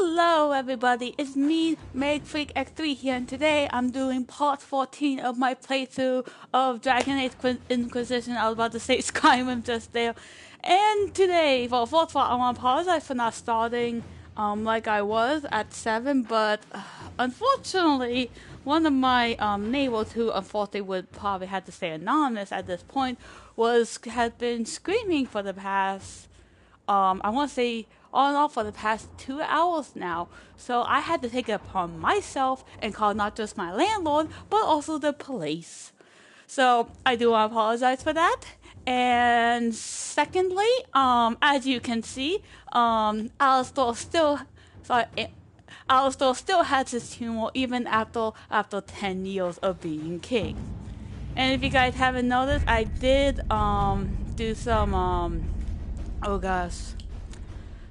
Hello everybody, it's me, MegFreakX3 here, and today I'm doing part 14 of my playthrough of Dragon Age Inquisition. I was about to say Skyrim just there. And today, well, first of all, I want to apologize for not starting like I was at 7, but unfortunately, one of my neighbors, who unfortunately would probably have to stay anonymous at this point, had been screaming for the past, I want to say, on and off for the past 2 hours now. So I had to take it upon myself and call not just my landlord, but also the police. So I do want to apologize for that. And secondly, as you can see, Alistair still has his humor even after 10 years of being king. And if you guys haven't noticed, I did do some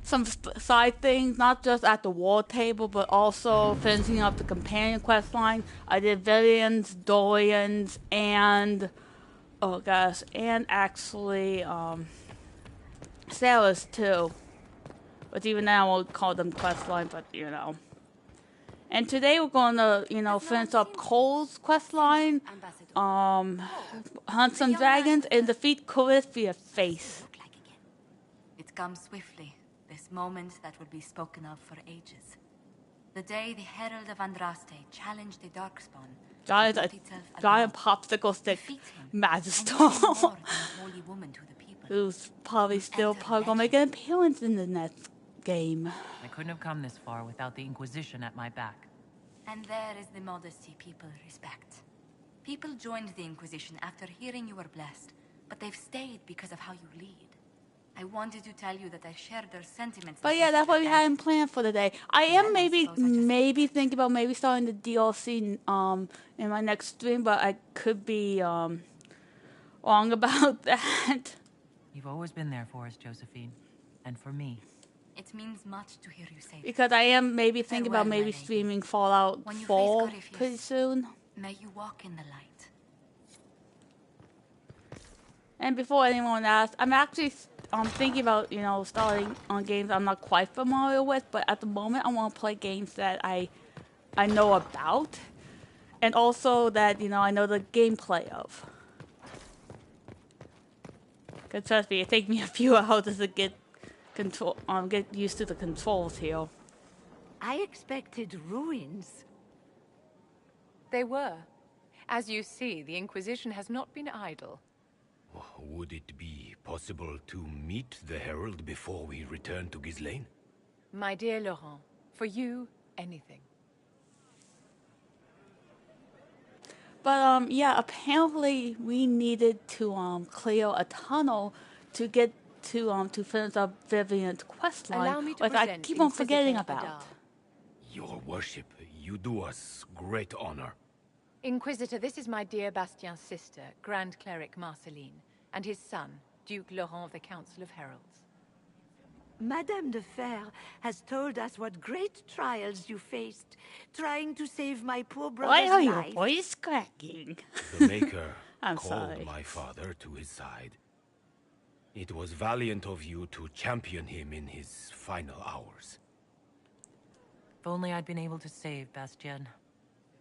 some side things, not just at the war table, but also finishing up the companion quest line. I did Villains, Dorians, and actually Sailors too. But even now I won't call them quest line, but you know. And today we're gonna, finish up Cole's quest line, hunt some dragons, and defeat Corypheus. It comes swiftly. This moment that will be spoken of for ages. The day the Herald of Andraste challenged the Darkspawn. Giant popsicle stick magister. Who's probably gonna make an appearance in the next game. I couldn't have come this far without the Inquisition at my back. And there is the modesty people respect. People joined the Inquisition after hearing you were blessed, but they've stayed because of how you lead. I wanted to tell you that I share their sentiments. But yeah, that's what we had planned for today. I am maybe thinking about starting the DLC in my next stream, but I could be wrong about that. You've always been there for us, Josephine, and for me. It means much to hear you say that. Because I am thinking about streaming Fallout 4 pretty soon. May you walk in the light. And before anyone asks, I'm actually thinking about, starting on games I'm not quite familiar with, but at the moment I want to play games that I know about, and also that, I know the gameplay of. Because trust me, it takes me a few hours to get used to the controls here. I expected ruins. They were. As you see, the Inquisition has not been idle. Would it be possible to meet the Herald before we return to Ghislaine? My dear Laurent, for you, anything. But yeah, apparently we needed to clear a tunnel to get to finish up Vivian's quest line, which I keep on forgetting about. Your worship, you do us great honor. Inquisitor, this is my dear Bastien's sister, Grand Cleric Marceline, and his son, Duke Laurent of the Council of Heralds. Madame de Fer has told us what great trials you faced, trying to save my poor brother's life. Why are your voice cracking? The Maker I'm called sorry. my father to his side. It was valiant of you to champion him in his final hours. If only I'd been able to save Bastien.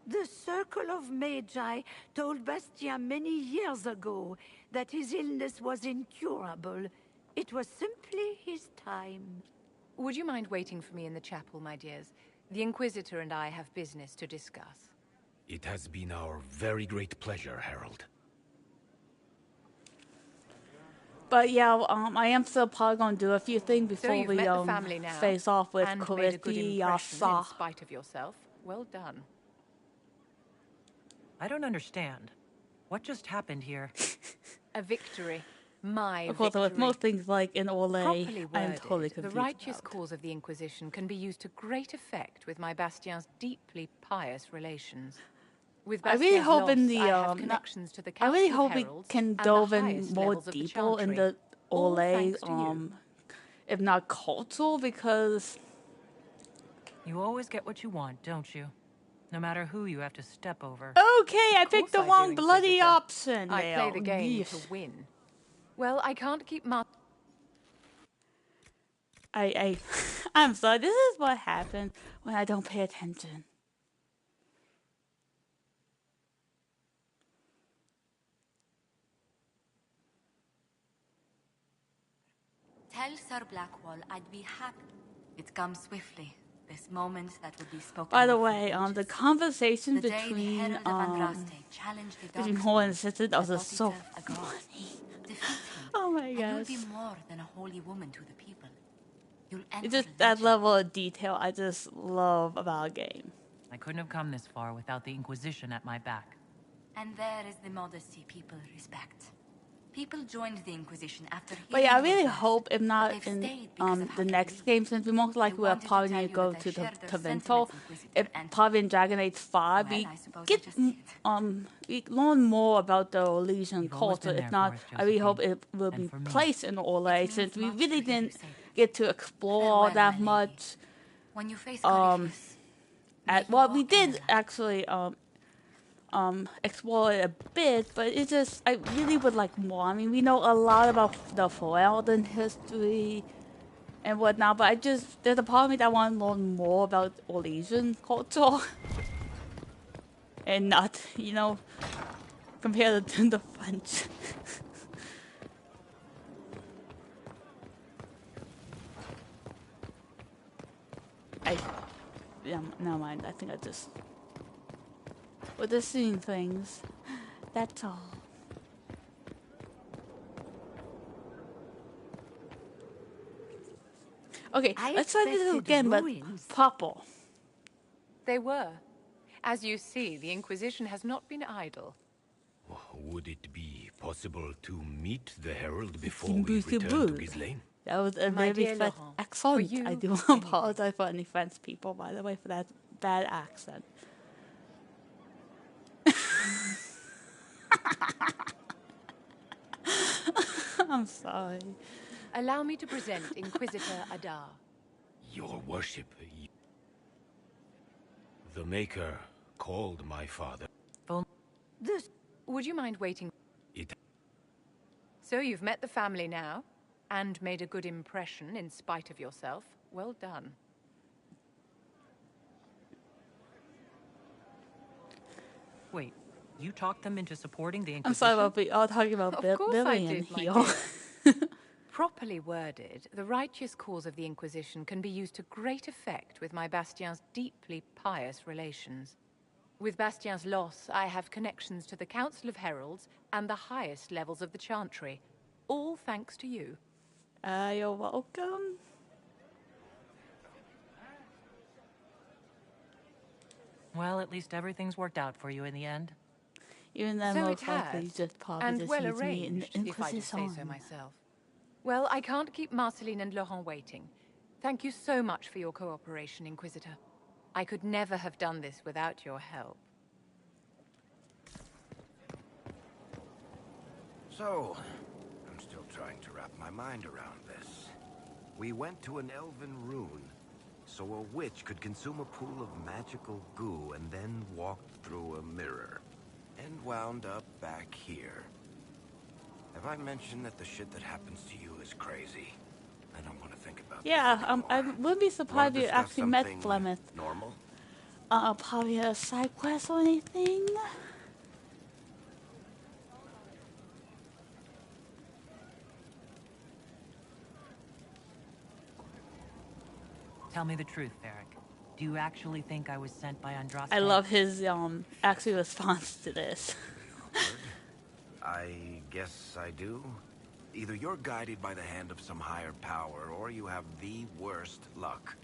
The Circle of Magi told Bastien many years ago that his illness was incurable. It was simply his time. Would you mind waiting for me in the chapel, my dears? The Inquisitor and I have business to discuss. It has been our very great pleasure, Herald. But yeah, I am still probably going to do a few things before So we met the family now, face off with and made a good impression in Corypheus. spite of yourself. Well done. I don't understand. What just happened here? A victory. My Of course, with victory. most things like in Orlais, Properly I'm worded, totally the confused righteous about. cause of the Inquisition can be used to great effect with my Bastien's deeply pious relations. With I really Bastien's hope loss, in the I have connections to the I Council really of hope we Heralds can and the delve in highest more levels of the deeper in Chantry. the All Orlais, thanks to you. if not cultural, because You always get what you want, don't you? No matter who you have to step over. okay, I picked the course I wrong do, bloody Inquisitor. option. I play the game Yeesh. to win. Well, I can't keep my... I I'm sorry. This is what happens when I don't pay attention. Tell Sir Blackwall I'd be happy. It comes swiftly. This moment that would be spoken. By the of for way, the ages. conversation The day the between Herald of Andraste challenged the between Dark Hall and Spirits Sister that was thought so itself a god. funny. Defeat him, Oh my and gosh. you'll be more than a holy woman to the people. You'll enter It's just that legend. level of detail I just love about a game. I couldn't have come this far without the Inquisition at my back. And there is the modesty people respect. People joined the Inquisition after. But yeah, I hearing your really blast, hope if but not they've in stayed because of how the you next lead. game, since we most likely will wanted to probably tell need to you go that I to shared the their Vento. sentiments, Inquisitor, If and- probably in Dragon Age 5 Well, we I suppose I get just did. we learn more about the Elysian You've always culture. been If there not, for us, I really hope Josephine. it will And be for me. placed in Orlais, It since we means much really to hear you didn't say that. get to explore all Farewell, that my lady. much. When you face Corypheus, may you Well, we walk in did the light. actually explore it a bit, but it just I really would like more. I mean, we know a lot about the Ferelden history and whatnot, but there's a part of me that want to learn more about Orlesian culture and not, compare it to the French. Never mind. I think we're just seeing things. That's all. Okay, I let's try this expected again, but ruins. proper. They were. As you see, the Inquisition has not been idle. Would it be possible to meet the Herald before Seem we pretty return to good. Ghislaine? That was a My very dear French Laurent, accent. for you, I do anything. apologize for any French people, by the way, for that bad accent. I'm sorry. Allow me to present Inquisitor Adar. Your worship. The Maker called my father. This Would you mind waiting? It. So you've met the family now, and made a good impression in spite of yourself. Well done. Wait, you talked them into supporting the I'm Inquisition? sorry about all talking about Of course I Billy in did, my here. dear. Properly worded, the righteous cause of the Inquisition can be used to great effect with my Bastien's deeply pious relations. With Bastien's loss, I have connections to the Council of Heralds and the highest levels of the Chantry. All thanks to you. You're welcome. Well, at least everything's worked out for you in the end. Even though So most it likely has, just probably and just well needs me in arranged, if I do say so Inquisition. myself. Well, I can't keep Marceline and Laurent waiting. Thank you so much for your cooperation, Inquisitor. I could never have done this without your help. So, I'm still trying to wrap my mind around this. We went to an elven rune, so a witch could consume a pool of magical goo and then walked through a mirror, and wound up back here. Have I mentioned that the shit that happens to you is crazy? I don't want to think about Yeah, this I anymore. wouldn't be Wanna surprised if you discuss actually met something Flemeth. normal? Probably a side quest or anything. Tell me the truth, Eric. Do you actually think I was sent by Andraste? I love his actually response to this. I guess I do. Either you're guided by the hand of some higher power, or you have the worst luck.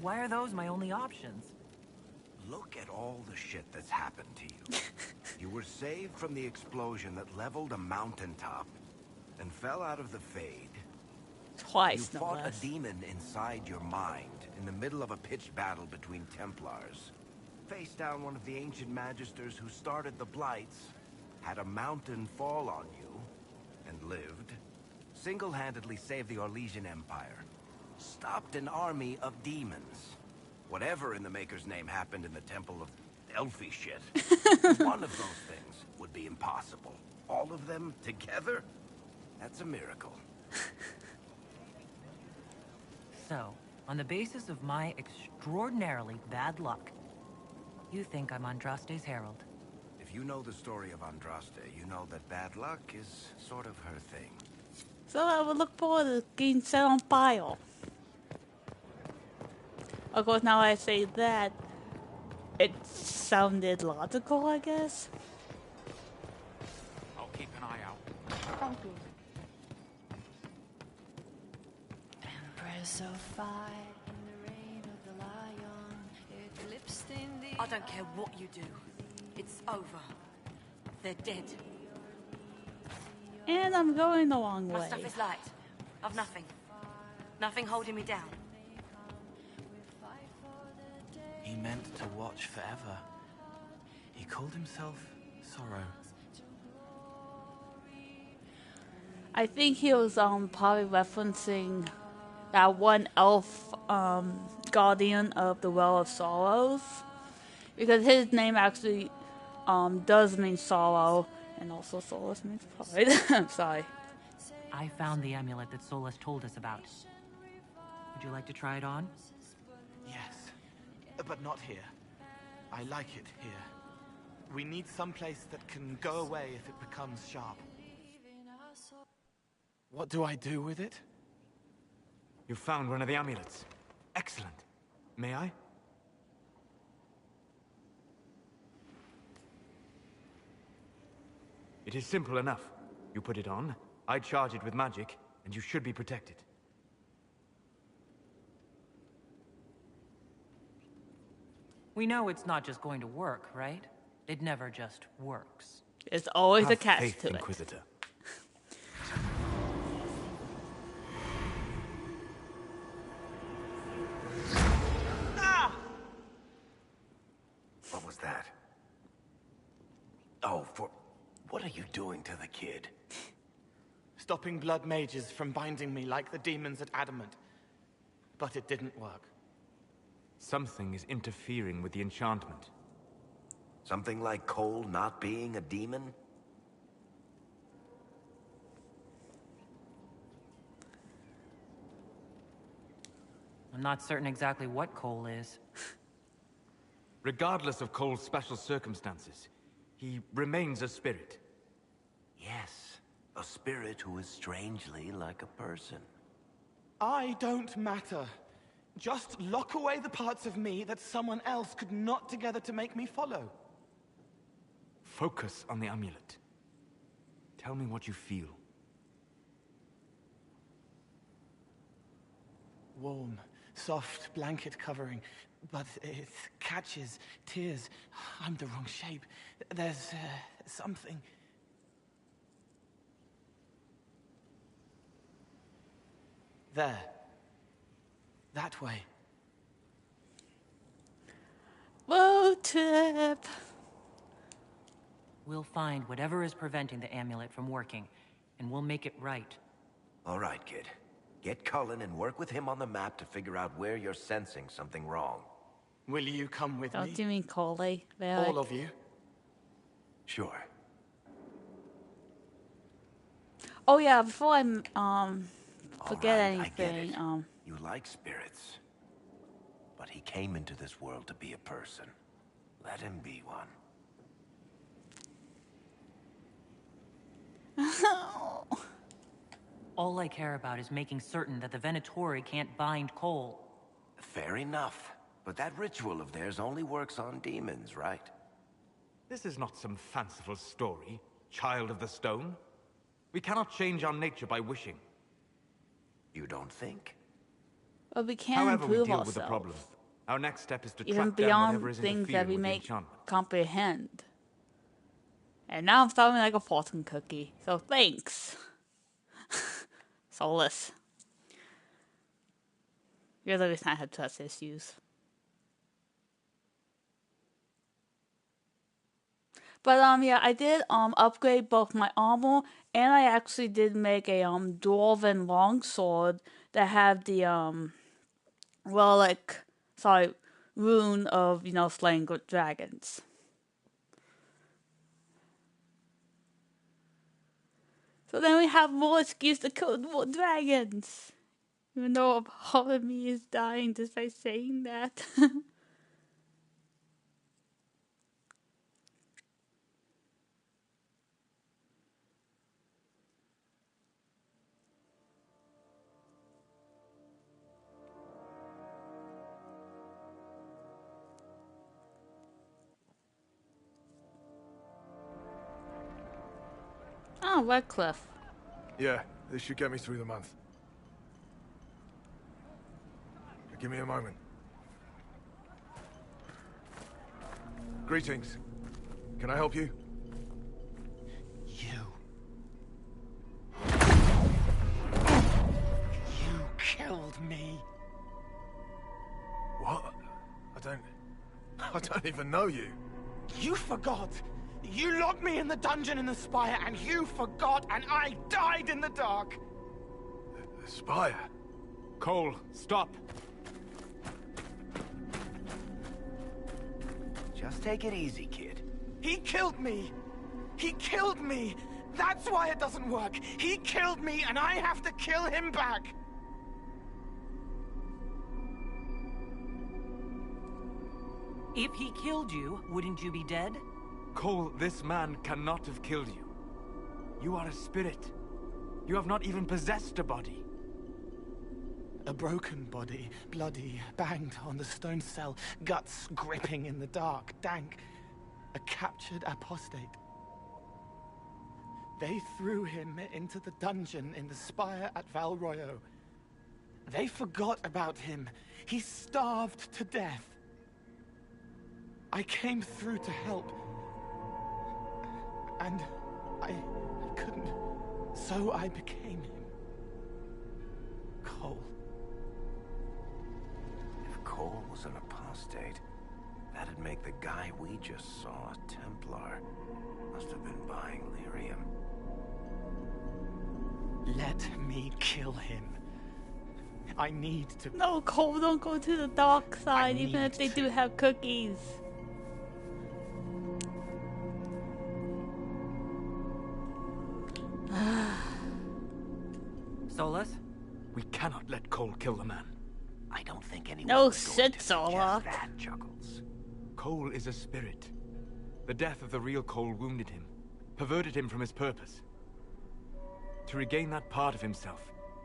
Why are those my only options? Look at all the shit that's happened to you. You were saved from the explosion that leveled a mountaintop and fell out of the Fade. You Twice, no fought less. a demon inside your mind in the middle of a pitched battle between Templars. Faced down one of the ancient magisters who started the Blights, had a mountain fall on you, and lived. Single-handedly saved the Orlesian Empire. Stopped an army of demons. Whatever in the Maker's name happened in the Temple of elfy shit. One of those things would be impossible. All of them together? That's a miracle. So, on the basis of my extraordinarily bad luck, you think I'm Andraste's herald? If you know the story of Andraste, you know that bad luck is sort of her thing. So I would look forward to getting set on fire. Of course, now I say that, it sounded logical, I guess. I'll keep an eye out. Thank you. Empress of fire in the reign of the lion, eclipsed in the... I don't care what you do. It's over. They're dead. And I'm going the wrong My way. stuff is light. I've nothing. Nothing holding me down. He meant to watch forever. He called himself Sorrow. I think he was probably referencing that one elf guardian of the Well of Sorrows, because his name actually does mean sorrow, and also Solus means pride. I'm sorry. I found the amulet that Solus told us about. Would you like to try it on? Yes, but not here. I like it here. We need some place that can go away if it becomes sharp. What do I do with it? You found one of the amulets. Excellent. May I? It is simple enough. You put it on, I charge it with magic, and you should be protected. We know it's not just going to work, right? It never just works. It's always a Have catch faith, to it. Inquisitor. What was that? Oh, what are you doing to the kid? Stopping blood mages from binding me like the demons at Adamant. But it didn't work. Something is interfering with the enchantment. Something like Cole not being a demon? I'm not certain exactly what Cole is. Regardless of Cole's special circumstances, he remains a spirit. Yes, a spirit who is strangely like a person. I don't matter. Just lock away the parts of me that someone else could knot together to make me follow. Focus on the amulet. Tell me what you feel. Warm, soft blanket covering, but it catches tears. I'm the wrong shape. There's something. There. That way. Road trip. We'll find whatever is preventing the amulet from working, and we'll make it right. All right, kid. Get Cullen and work with him on the map to figure out where you're sensing something wrong. Will you come with Don't me? you mean Coley? All of you? Sure. Oh yeah, before I forget All right, I get anything, it. You like spirits. But he came into this world to be a person. Let him be one. All I care about is making certain that the Venatori can't bind Cole. Fair enough. But that ritual of theirs only works on demons, right? This is not some fanciful story, child of the stone. We cannot change our nature by wishing. You don't think? But we can However we improve deal with the ourselves, problem, our next step is to even track down beyond whatever is things that interfering we with the make enchantment. comprehend. And now I'm sounding like a fortune cookie, so thanks. Solus. You're the reason I have trust issues. But yeah, I did upgrade both my armor, and I actually did make a dwarven longsword that had the rune of, slaying good dragons. So then we have more excuse to kill more dragons. Even though a part of me is dying just by saying that. Oh, Redcliffe. Yeah, this should get me through the month. Give me a moment. Greetings. Can I help you? You killed me. What? I don't even know you. You forgot. You locked me in the dungeon in the spire, and you forgot, and I died in the dark. The spire? Cole, stop. Just take it easy, kid. He killed me. He killed me. That's why it doesn't work. He killed me, and I have to kill him back. If he killed you, wouldn't you be dead? Cole, this man cannot have killed you. You are a spirit. You have not even possessed a body. A broken body, bloody, banged on the stone cell, guts gripping in the dark, dank. A captured apostate. They threw him into the dungeon in the spire at Val Royo. They forgot about him. He starved to death. I came through to help. And I couldn't. So I became him. Cole. If Cole was an apostate, that'd make the guy we just saw a Templar. Must have been buying lyrium. Let me kill him. I need to... No, Cole, don't go to the dark side, even if they do have cookies. Solus? We cannot let Cole kill the man. I don't think anyone No was going shit, to Sola. suggest that, Chuckles. Cole is a spirit. The death of the real Cole wounded him, perverted him from his purpose. To regain that part of himself,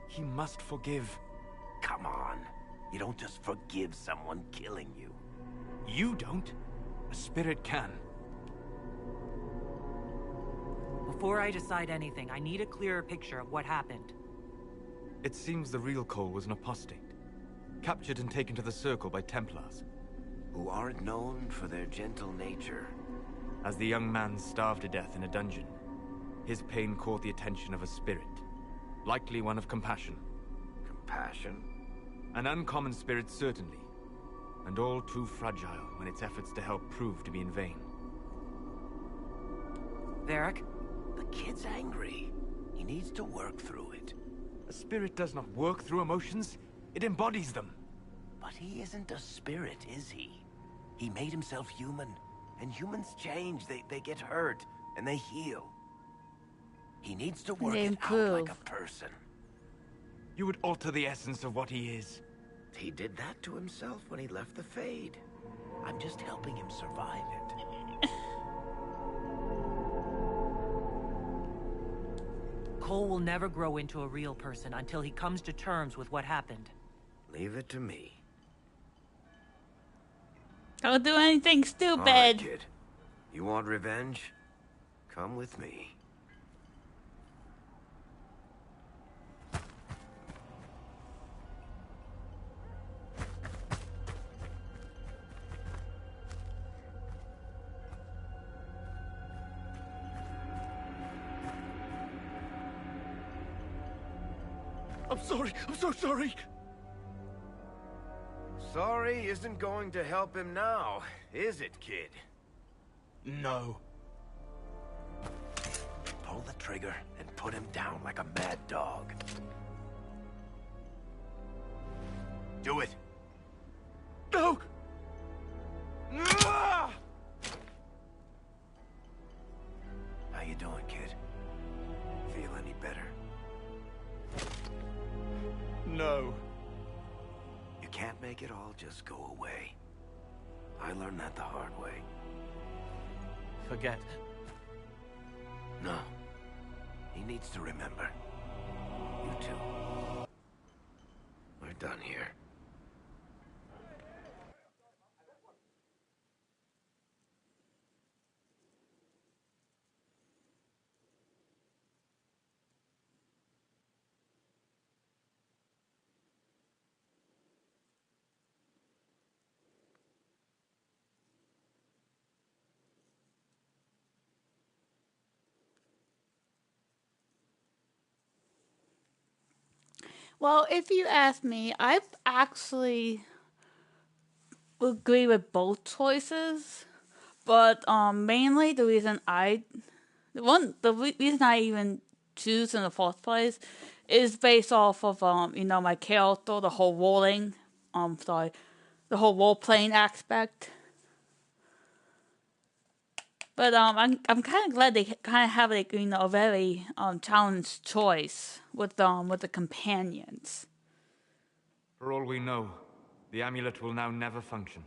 he must forgive. Come on. You don't just forgive someone killing you. You don't. A spirit can. Before I decide anything, I need a clearer picture of what happened. It seems the real Cole was an apostate, captured and taken to the Circle by Templars. Who aren't known for their gentle nature. As the young man starved to death in a dungeon, his pain caught the attention of a spirit, likely one of compassion. Compassion? An uncommon spirit, certainly, and all too fragile when its efforts to help prove to be in vain. Varric? The kid's angry. He needs to work through it. A spirit does not work through emotions, it embodies them. But he isn't a spirit, is he? He made himself human, and humans change. They get hurt, and they heal. He needs to work it out like a person. You would alter the essence of what he is. He did that to himself when he left the Fade. I'm just helping him survive it. Cole will never grow into a real person until he comes to terms with what happened. Leave it to me. Don't do anything stupid. All right, kid. You want revenge? Come with me. I'm sorry. I'm so sorry. Sorry isn't going to help him now, is it, kid? No. Pull the trigger and put him down like a mad dog. Do it. No! How you doing, kid? Feel any better? No. You can't make it all just go away. I learned that the hard way. Forget. No. He needs to remember. You too. We're done here. Well, if you ask me, I actually agree with both choices, but mainly the reason I even choose in the first place is based off of my character, the whole the whole role playing aspect. But I'm kind of glad they kind of have like a very challenged choice with the companions. For all we know, the amulet will now never function.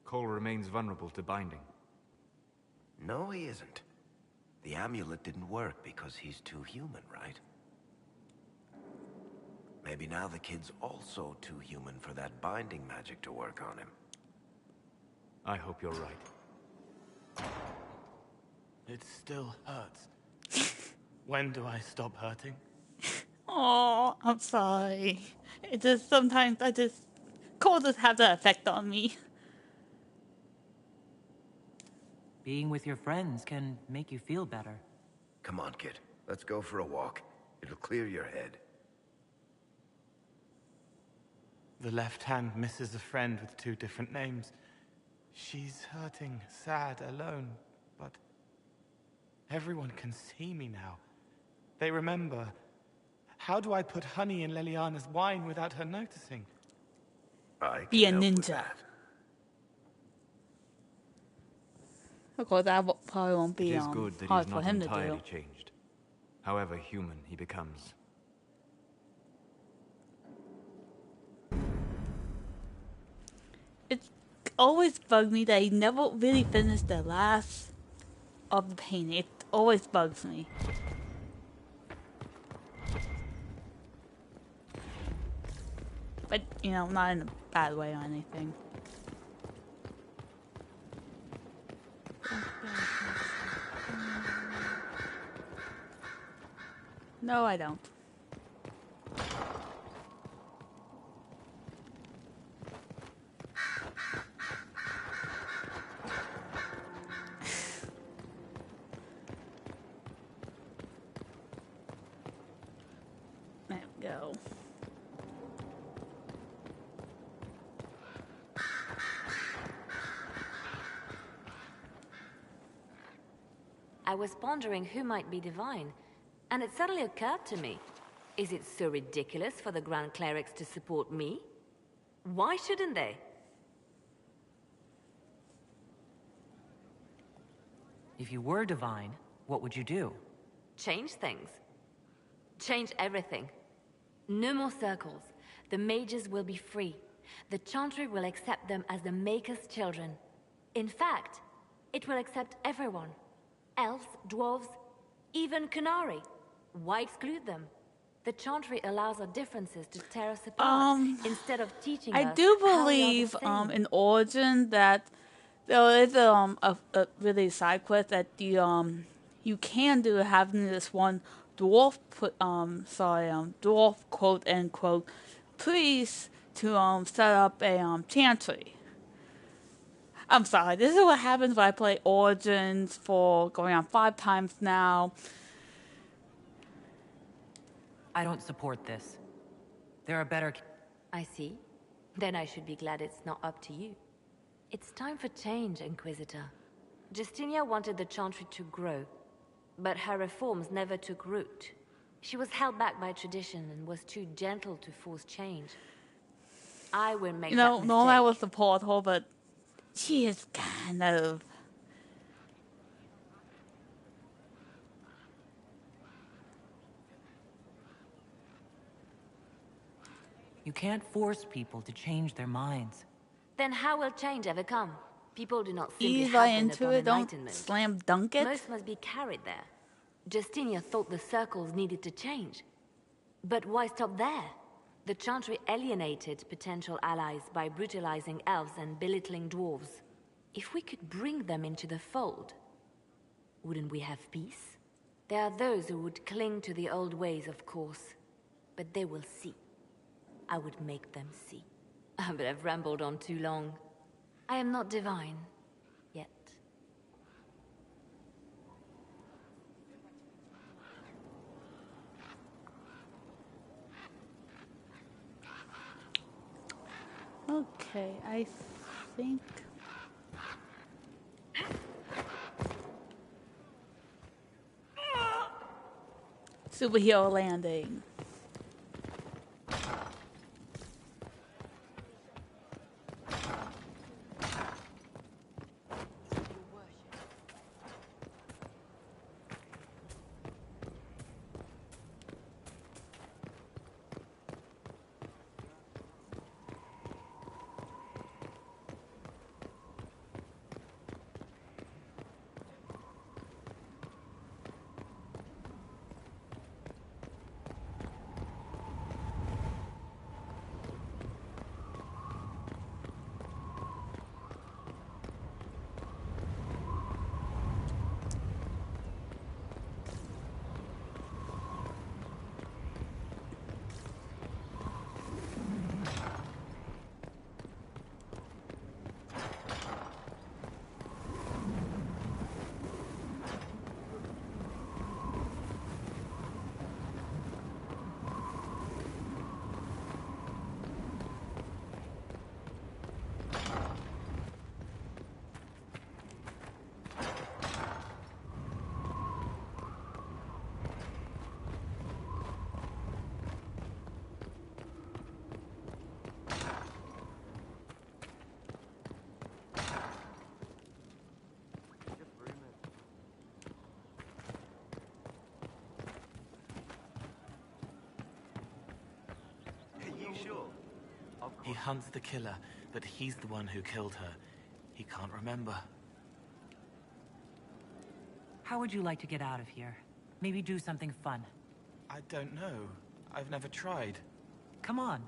Cole remains vulnerable to binding. No, he isn't. The amulet didn't work because he's too human, right? Maybe now the kid's also too human for that binding magic to work on him. I hope you're right. It still hurts. When do I stop hurting? Oh, I'm sorry. It just sometimes cold just have that effect on me. Being with your friends can make you feel better. Come on, kid. Let's go for a walk. It'll clear your head. The left hand misses a friend with 2 different names. She's hurting, sad, alone, but everyone can see me now. They remember. How do I put honey in Leliana's wine without her noticing? Be a ninja. Of course, that probably won't be It is good that hard he's for not him to entirely do. changed. However human he becomes. It's always bugged me that he never really finished the last of the painting. It always bugs me. But, not in a bad way or anything. No, I don't. There we go. I was pondering who might be divine, and it suddenly occurred to me. Is it so ridiculous for the Grand Clerics to support me? Why shouldn't they? If you were divine, what would you do? Change things. Change everything. No more circles. The mages will be free. The Chantry will accept them as the Maker's children. In fact, it will accept everyone. Elves, dwarves, even Canary. Why exclude them? The Chantry allows our differences to tear us apart instead of teaching us. I do how we are the believe same. in Origin that there is a really side quest that you can do, having this one dwarf dwarf quote unquote priest to set up a chantry. I'm sorry, this is what happens when I play Origins for going on 5 times now. I don't support this. There are better... I see. Then I should be glad it's not up to you. It's time for change, Inquisitor. Justinia wanted the Chantry to grow, but her reforms never took root. She was held back by tradition and was too gentle to force change. I will make that mistake. Normally I would support her, but She is kind of... You can't force people to change their minds. Then how will change ever come? People do not simply Ease right happen into upon it, don't enlightenment. slam dunk it. Most must be carried there. Justinia thought the circles needed to change. But why stop there? The Chantry alienated potential allies by brutalizing elves and belittling dwarves. If we could bring them into the fold, wouldn't we have peace? There are those who would cling to the old ways, of course. But they will see. I would make them see. But I've rambled on too long. I am not divine. Yet. Okay, I think... Superhero landing. He hunts the killer, but he's the one who killed her. He can't remember. How would you like to get out of here? Maybe do something fun. I don't know. I've never tried. Come on.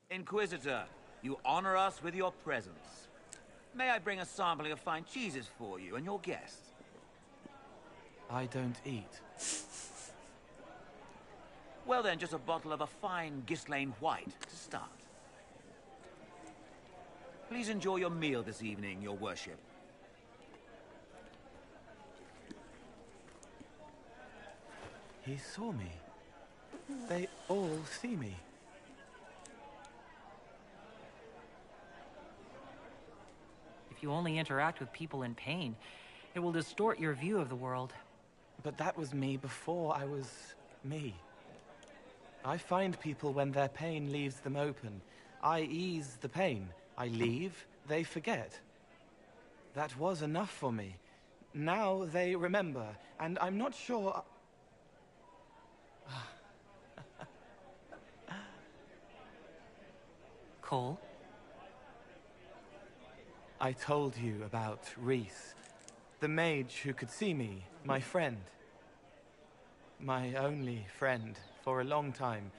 Inquisitor, you honor us with your presence. May I bring a sampling of fine cheeses for you and your guests? I don't eat. Well then, just a bottle of a fine Ghislaine White to start. Please enjoy your meal this evening, your worship. He saw me. They all see me. If you only interact with people in pain, it will distort your view of the world. But that was me before I was me. I find people when their pain leaves them open. I ease the pain. I leave, they forget. That was enough for me. Now they remember, and I'm not sure... Cole? I told you about Reese, the mage who could see me, my friend. My only friend for a long time.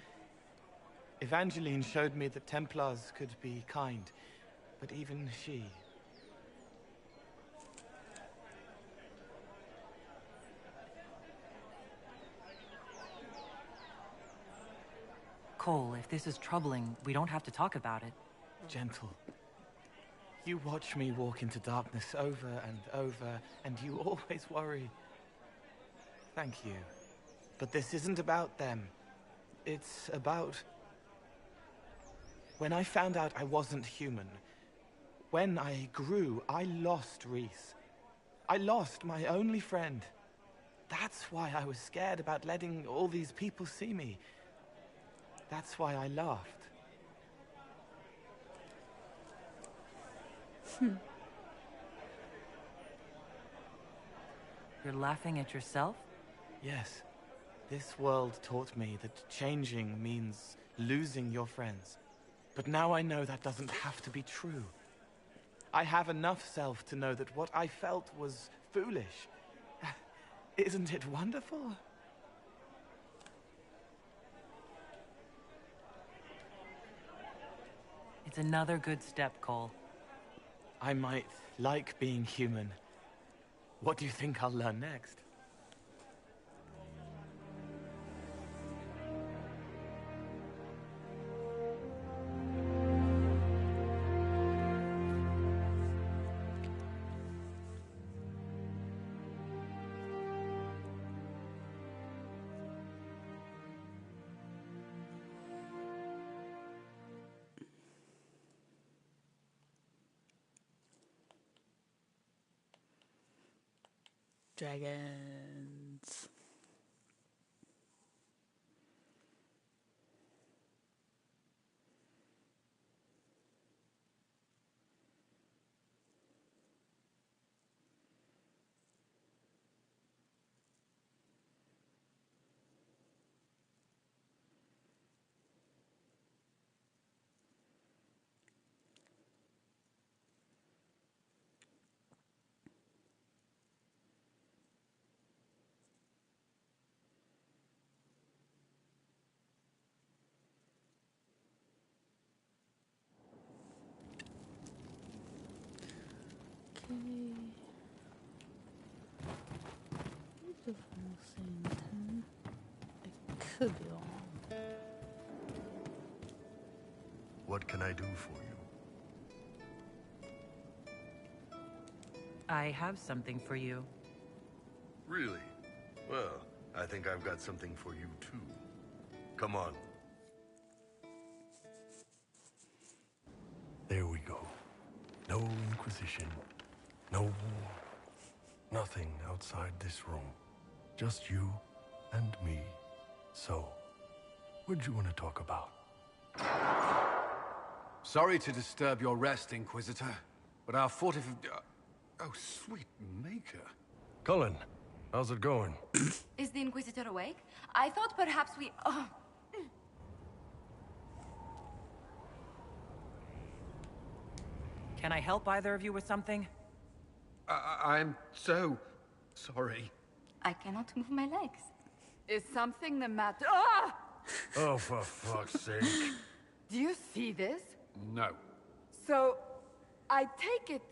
Evangeline showed me that Templars could be kind, but even she... Cole, if this is troubling, we don't have to talk about it. Gentle. You watch me walk into darkness over and over, and you always worry. Thank you. But this isn't about them. It's about... When I found out I wasn't human, when I grew, I lost Reese. I lost my only friend. That's why I was scared about letting all these people see me. That's why I laughed. You're laughing at yourself? Yes. This world taught me that changing means losing your friends. But now I know that doesn't have to be true. I have enough self to know that what I felt was foolish. Isn't it wonderful? It's another good step, Cole. I might like being human. What do you think I'll learn next? Dragons. Could be wrong. What can I do for you? I have something for you. Really? Well, I think I've got something for you too. Come on. There we go. No Inquisition. No war. Nothing outside this room. Just you and me. So, what'd you want to talk about? Sorry to disturb your rest, Inquisitor, but our oh, sweet maker. Cullen, how's it going? Is the Inquisitor awake? I thought perhaps we... Oh. Can I help either of you with something? I'm so sorry. I cannot move my legs. Is something the matter? Ah! Oh, for fuck's sake. Do you see this? No. So, I take it...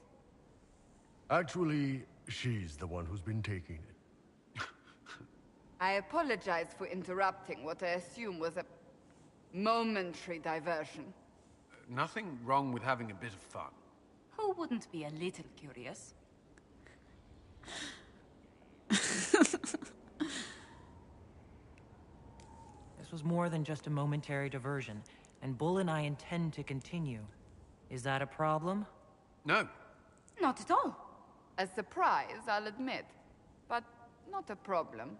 Actually, she's the one who's been taking it. I apologize for interrupting what I assume was a momentary diversion. Nothing wrong with having a bit of fun. Who wouldn't be a little curious? This was more than just a momentary diversion, and Bull and I intend to continue. Is that a problem? No. Not at all. A surprise, I'll admit, but not a problem.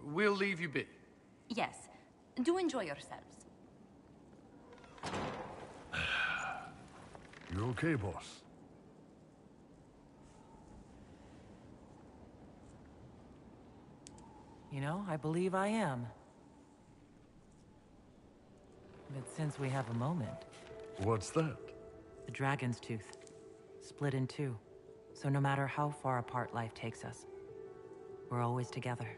We'll leave you be. Yes. Do enjoy yourselves. You okay, boss? You know, I believe I am. But since we have a moment... What's that? the dragon's tooth, split in two. So no matter how far apart life takes us, we're always together.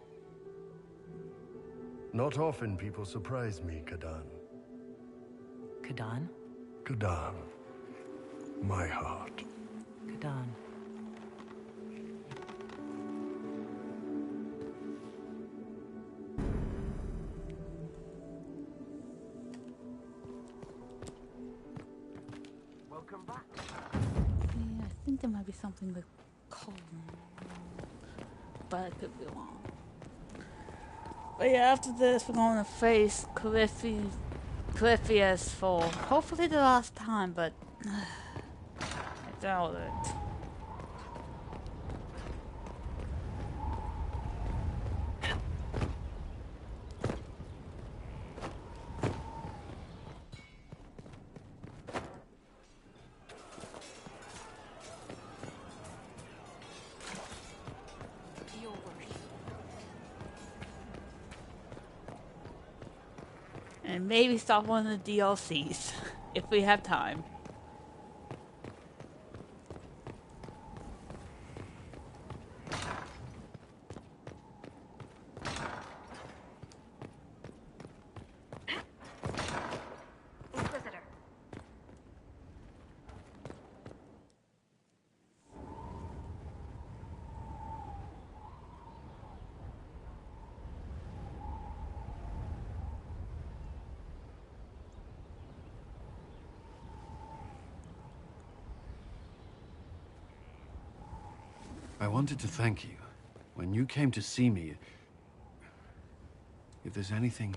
Not often people surprise me, Kadan. Kadan? Kadan. My heart. Kadan. Welcome back. Yeah, I think there might be something with coal. But I could be wrong. But yeah, after this, we're going to face Corypheus for hopefully the last time, but I doubt it. And maybe stop one of the DLCs if we have time. Inquisitor. I wanted to thank you. When you came to see me, if there's anything...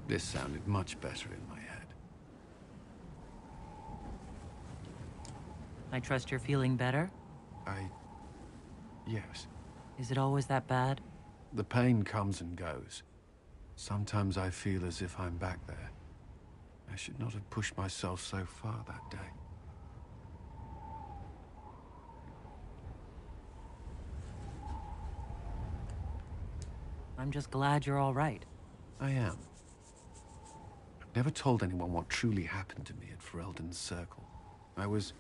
This sounded much better in my head. I trust you're feeling better? Yes. Is it always that bad? The pain comes and goes. Sometimes I feel as if I'm back there. I should not have pushed myself so far that day. I'm just glad you're all right. I am. I've never told anyone what truly happened to me at Ferelden's Circle. I was...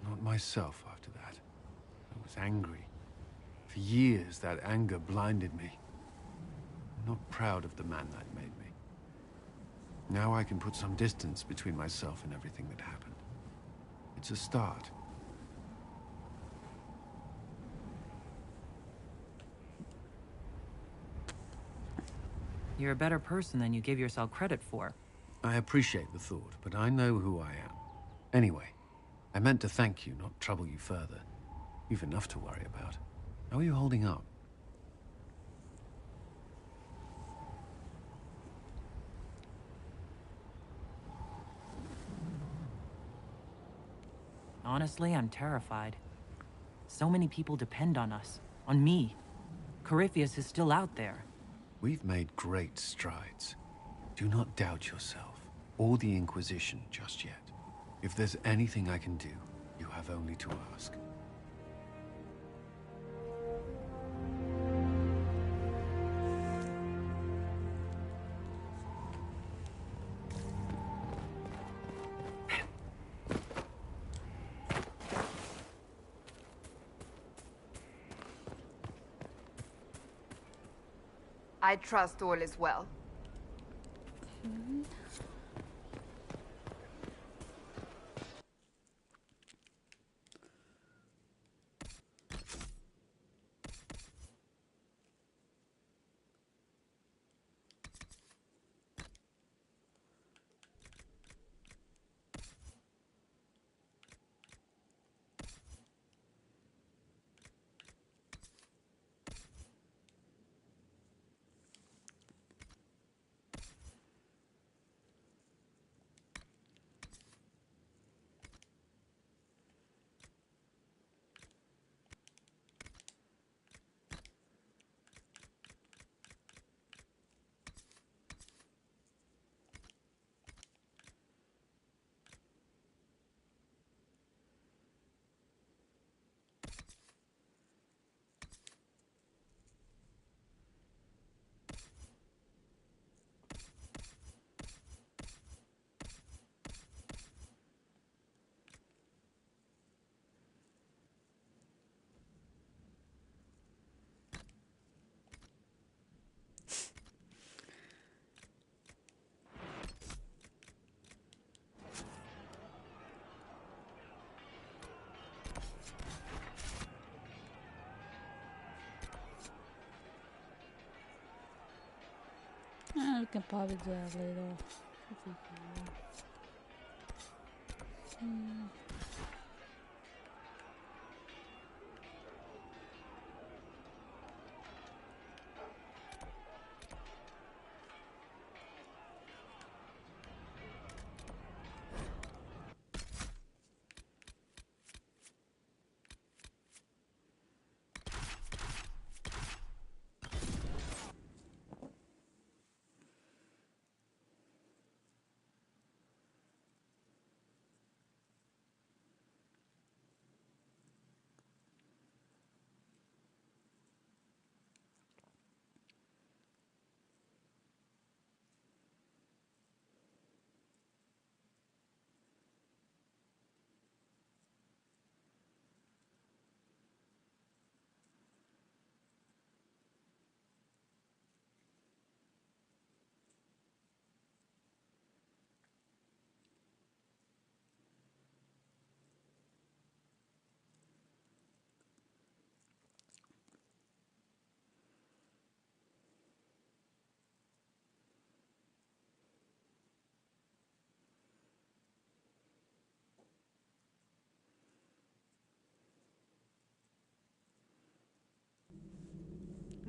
not myself after that. I was angry. For years, that anger blinded me. I'm not proud of the man that made me. Now I can put some distance between myself and everything that happened. It's a start. You're a better person than you give yourself credit for. I appreciate the thought, but I know who I am. Anyway, I meant to thank you, not trouble you further. You've enough to worry about. How are you holding up? Honestly, I'm terrified. So many people depend on us. On me. Corypheus is still out there. We've made great strides. Do not doubt yourself, or the Inquisition just yet. If there's anything I can do, you have only to ask. I trust all is well. We can probably do that later.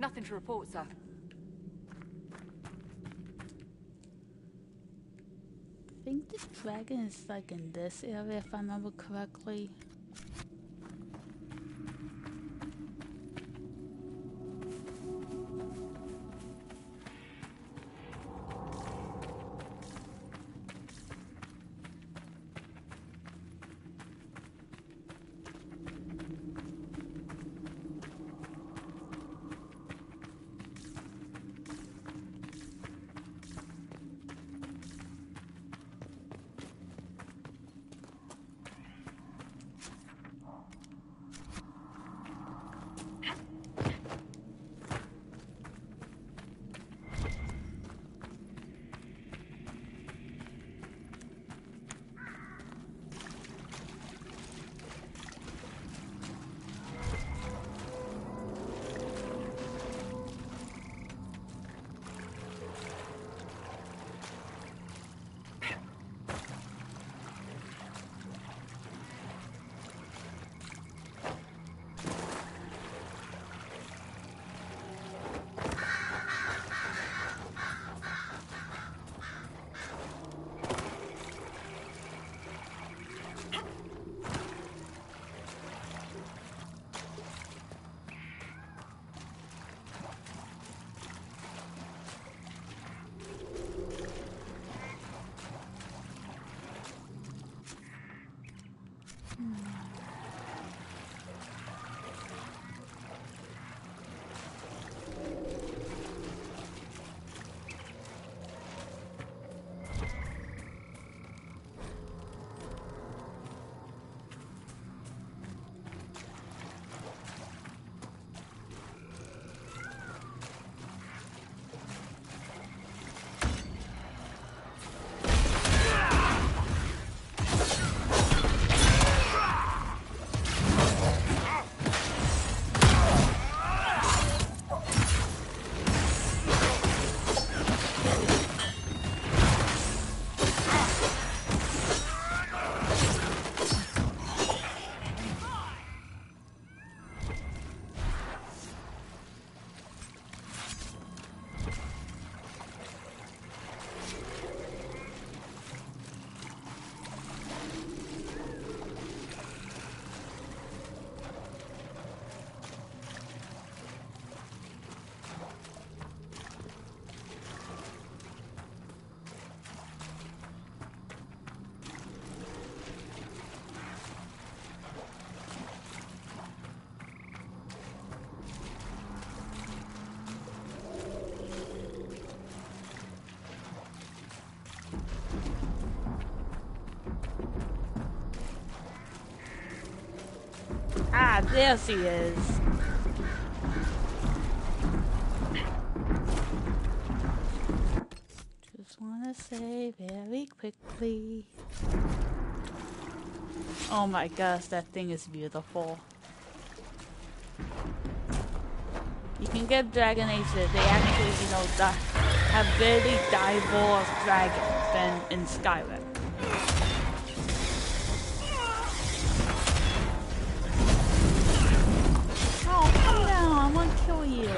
Nothing to report, sir. I think this dragon is like in this area, if I remember correctly. Ah, there she is. Just wanna say very quickly. Oh my gosh, that thing is beautiful. You can get Dragon Aces. They actually, die. have very diverse dragons than in Skyrim. Oh, come down, I want to kill you.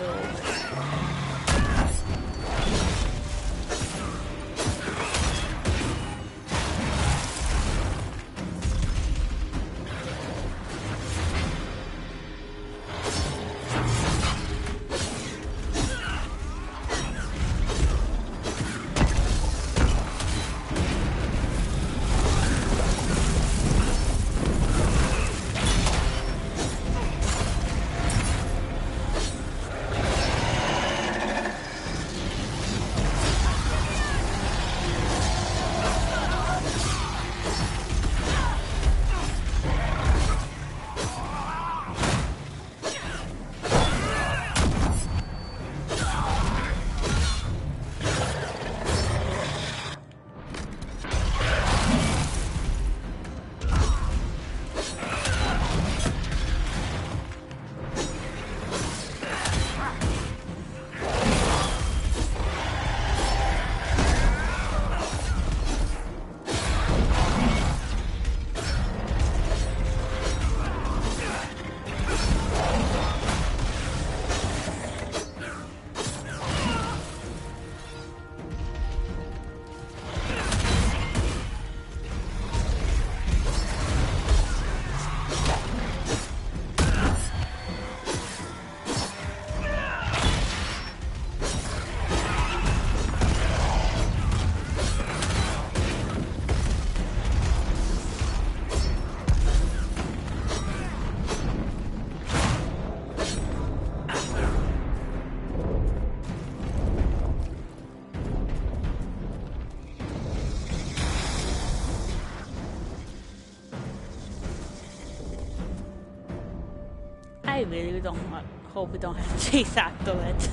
I really don't hope we don't have to chase after it.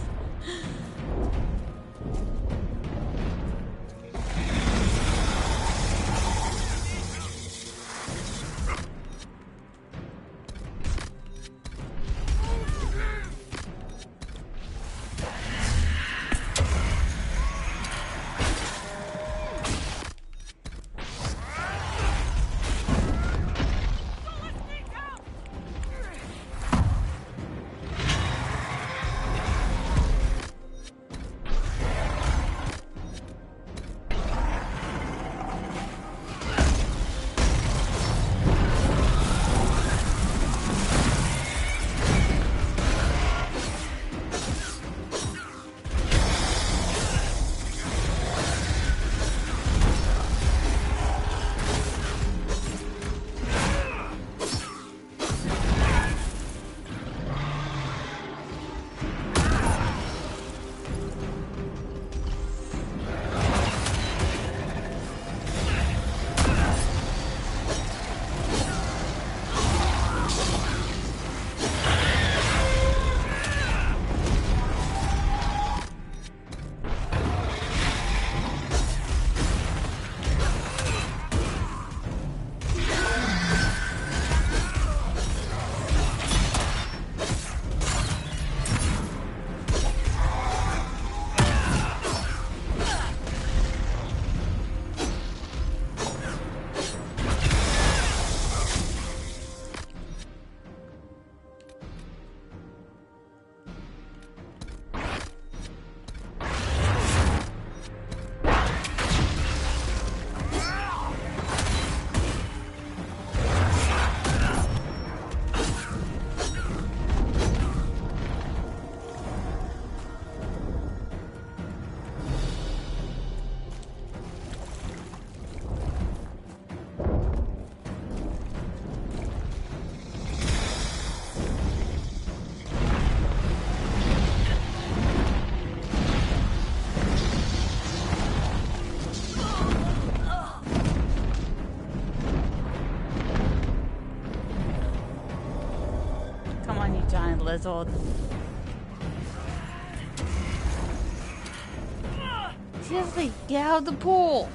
Giant lizard. Seriously, get out of the pool!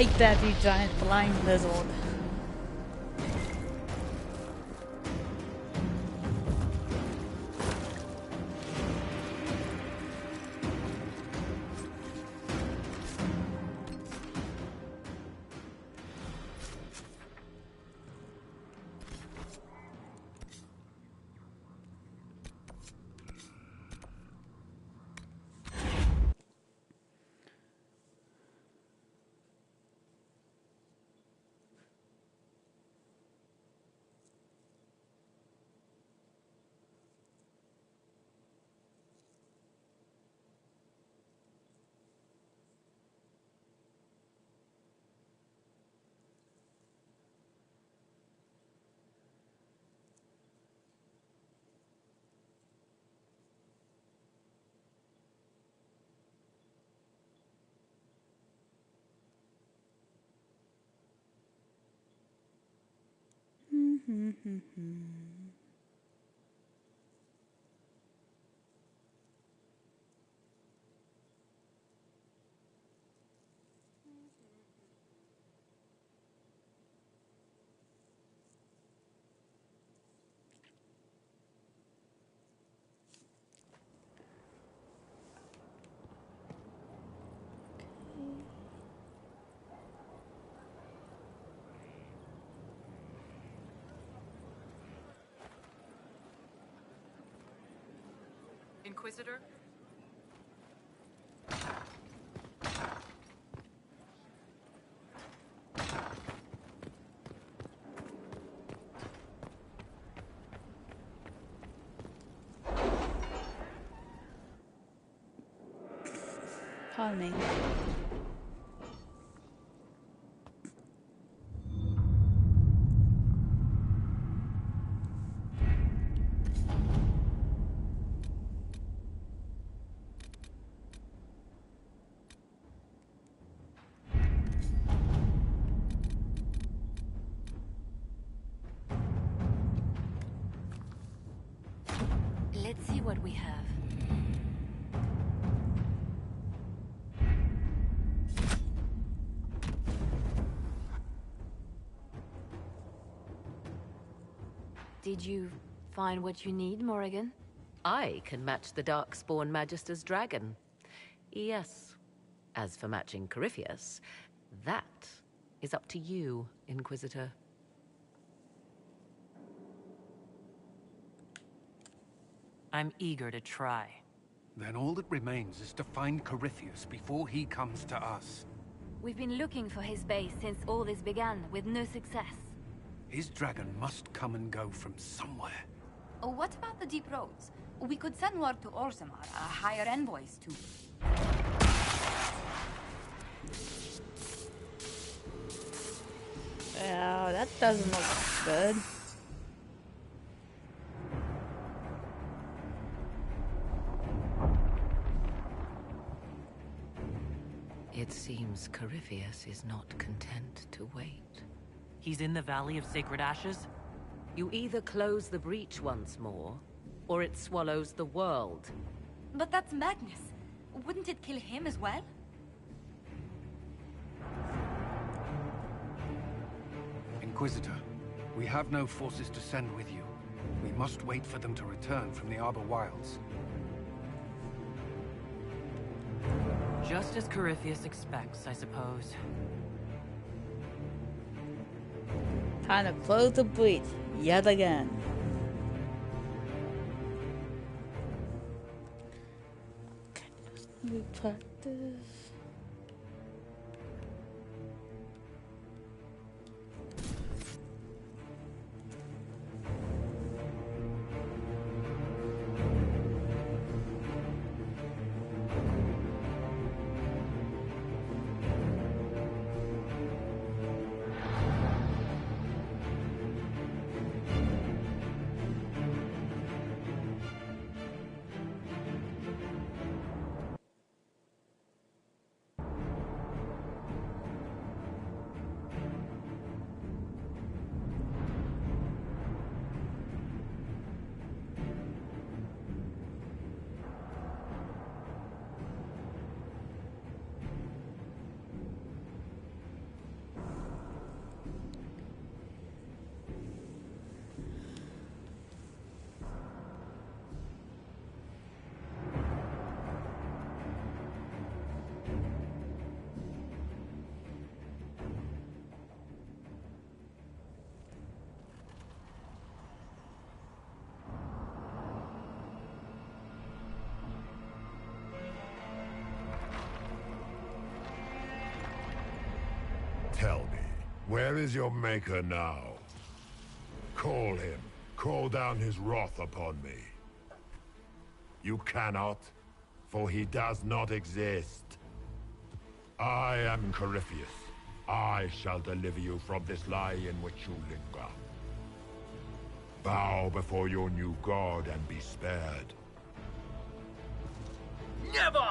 Take that, you giant blind lizard. Inquisitor? Pardon me. Let's see what we have. Did you find what you need, Morrigan? I can match the Darkspawn Magister's dragon. Yes. As for matching Corypheus, that is up to you, Inquisitor. I'm eager to try. Then all that remains is to find Corypheus before he comes to us. We've been looking for his base since all this began, with no success. His dragon must come and go from somewhere. Oh, what about the deep roads? We could send word to Orzammar, hire envoys to... Yeah, that doesn't look good. It seems Corypheus is not content to wait. He's in the Valley of Sacred Ashes? You either close the breach once more, or it swallows the world. But that's Magnus. Wouldn't it kill him as well? Inquisitor, we have no forces to send with you. We must wait for them to return from the Arbor Wilds. Just as Corypheus expects, I suppose. Time to close the breach yet again. Okay, we practice. Where is your maker now? Call him. Call down his wrath upon me. You cannot, for he does not exist. I am Corypheus. I shall deliver you from this lie in which you linger. Bow before your new god and be spared. Never!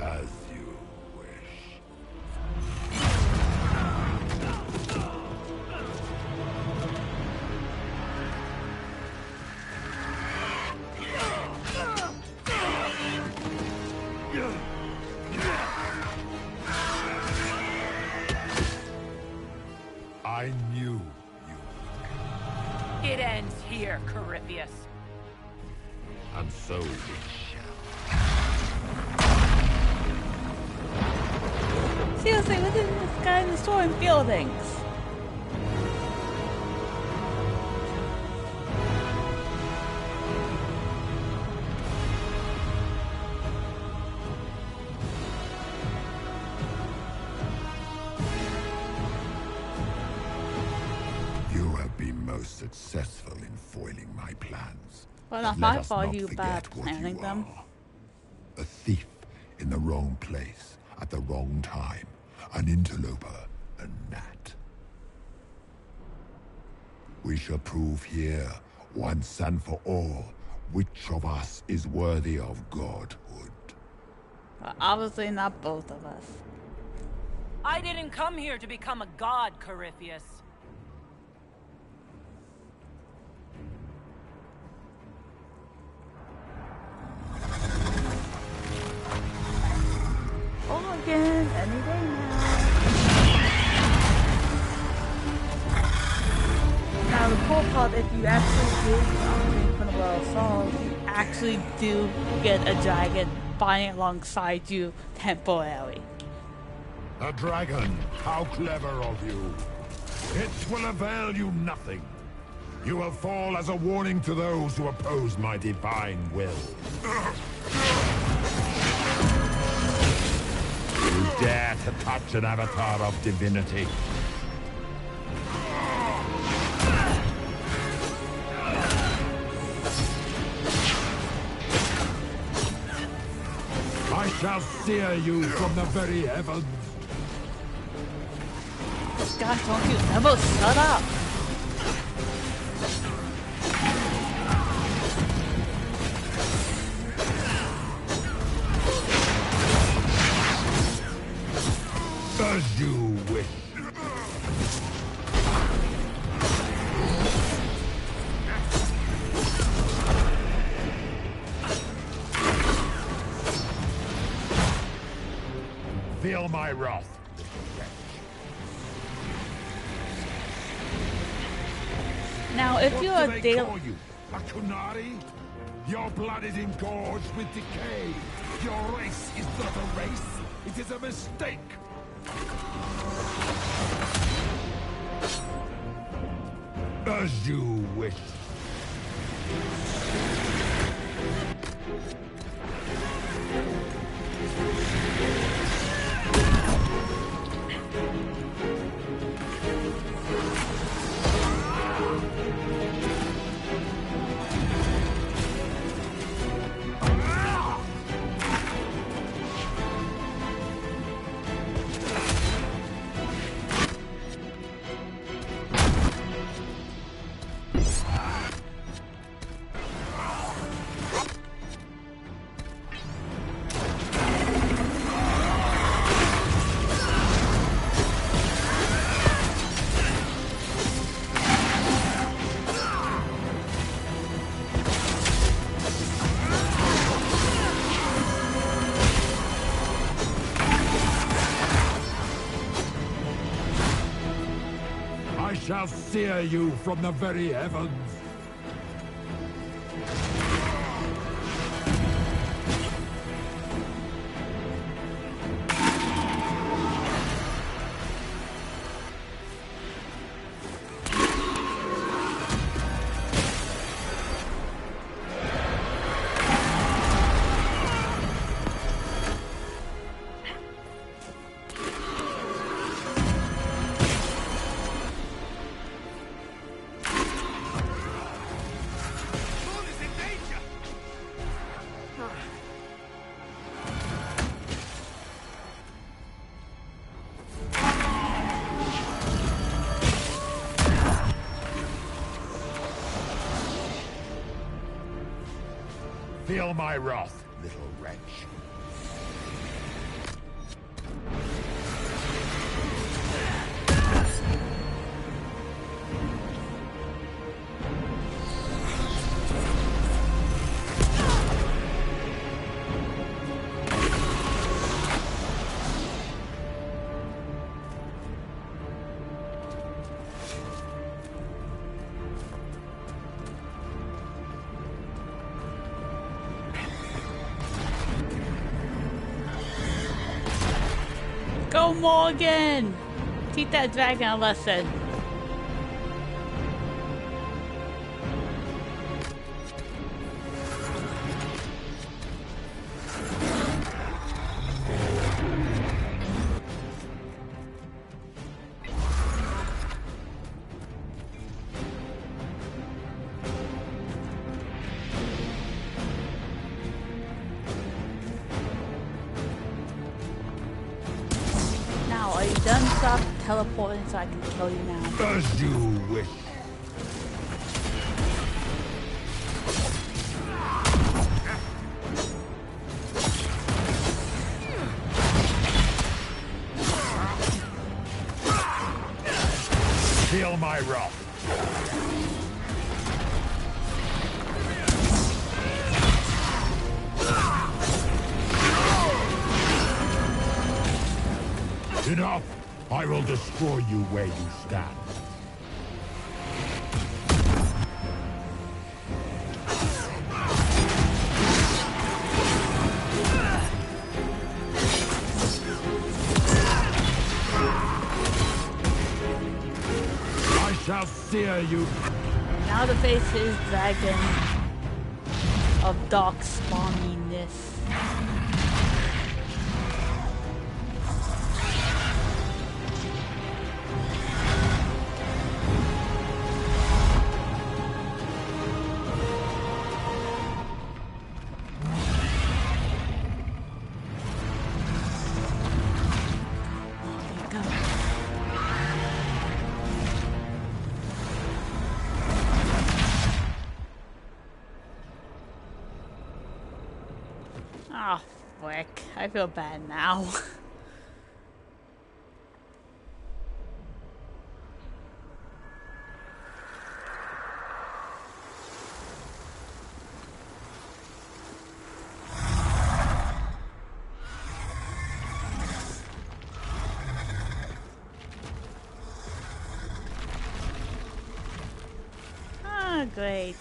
As you wish. I knew you. It ends here, Corypheus. And so it Seriously, what is this guy destroying buildings? You have been most successful in foiling my plans. Well, not Let my us fault not you bad forget what planning you them. are. A thief in the wrong place at the wrong time. An interloper, a gnat. We shall prove here, once and for all, which of us is worthy of godhood. Well, obviously not both of us. I didn't come here to become a god, Corypheus. Oh, again, any day now. Now, the cool part, if you actually do something from the World of Souls, you actually do get a dragon fighting alongside you temporarily. A dragon! How clever of you! It will avail you nothing. You will fall as a warning to those who oppose my divine will. You dare to touch an avatar of divinity? I shall sear you from the very heavens. God, don't you ever shut up! As you wish. Feel my wrath. Now, if What you're do a they daily... call you? A Kunari? Your blood is engorged with decay. Your race is not a race. It is a mistake. As you wish. I shall sear you from the very heavens. Feel my wrath, little wretch. Go Morgan! Teach that dragon a lesson. Are you done? Stop teleporting so I can kill you now. As you wish. Feel my wrath. Enough! I will destroy you where you stand. I shall sear you. Now the face is dragon of dark spawniness. Oh, frick. I feel bad now. Ah, great.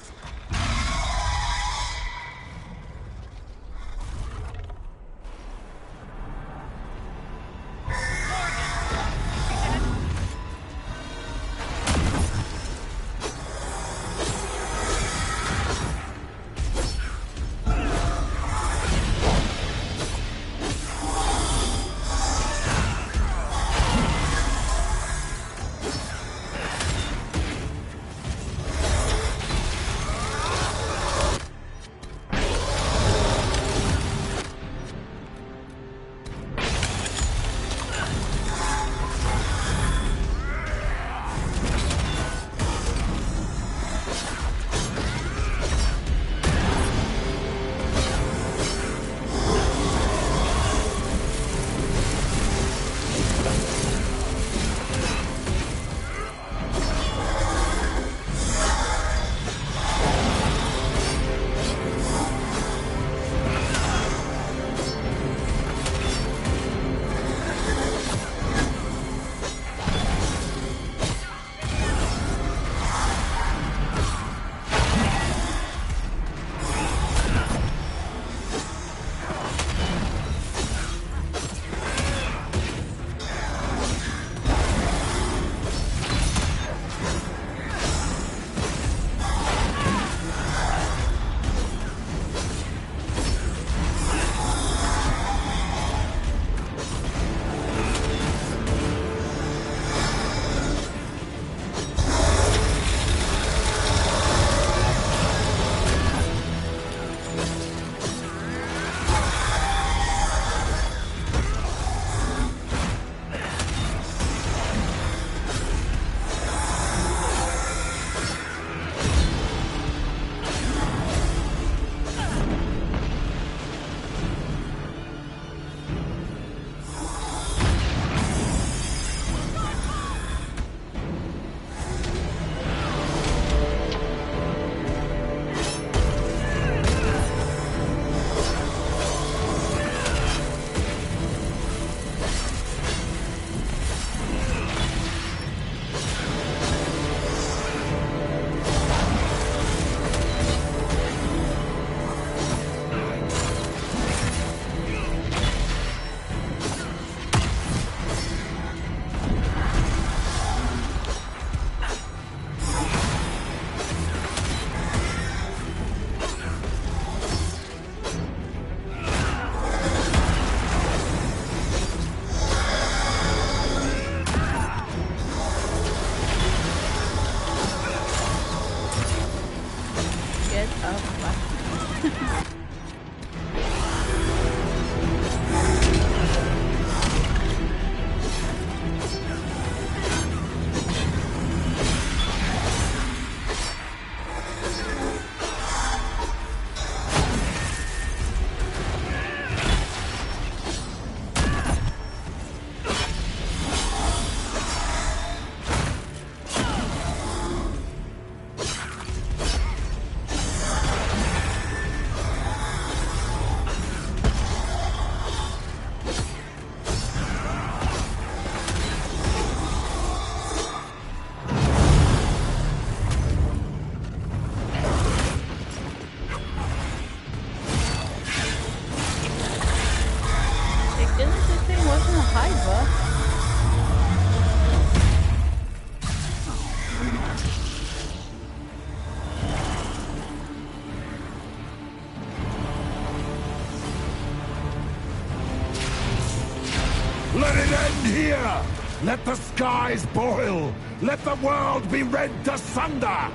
fire! Let the skies boil! Let the world be rent asunder!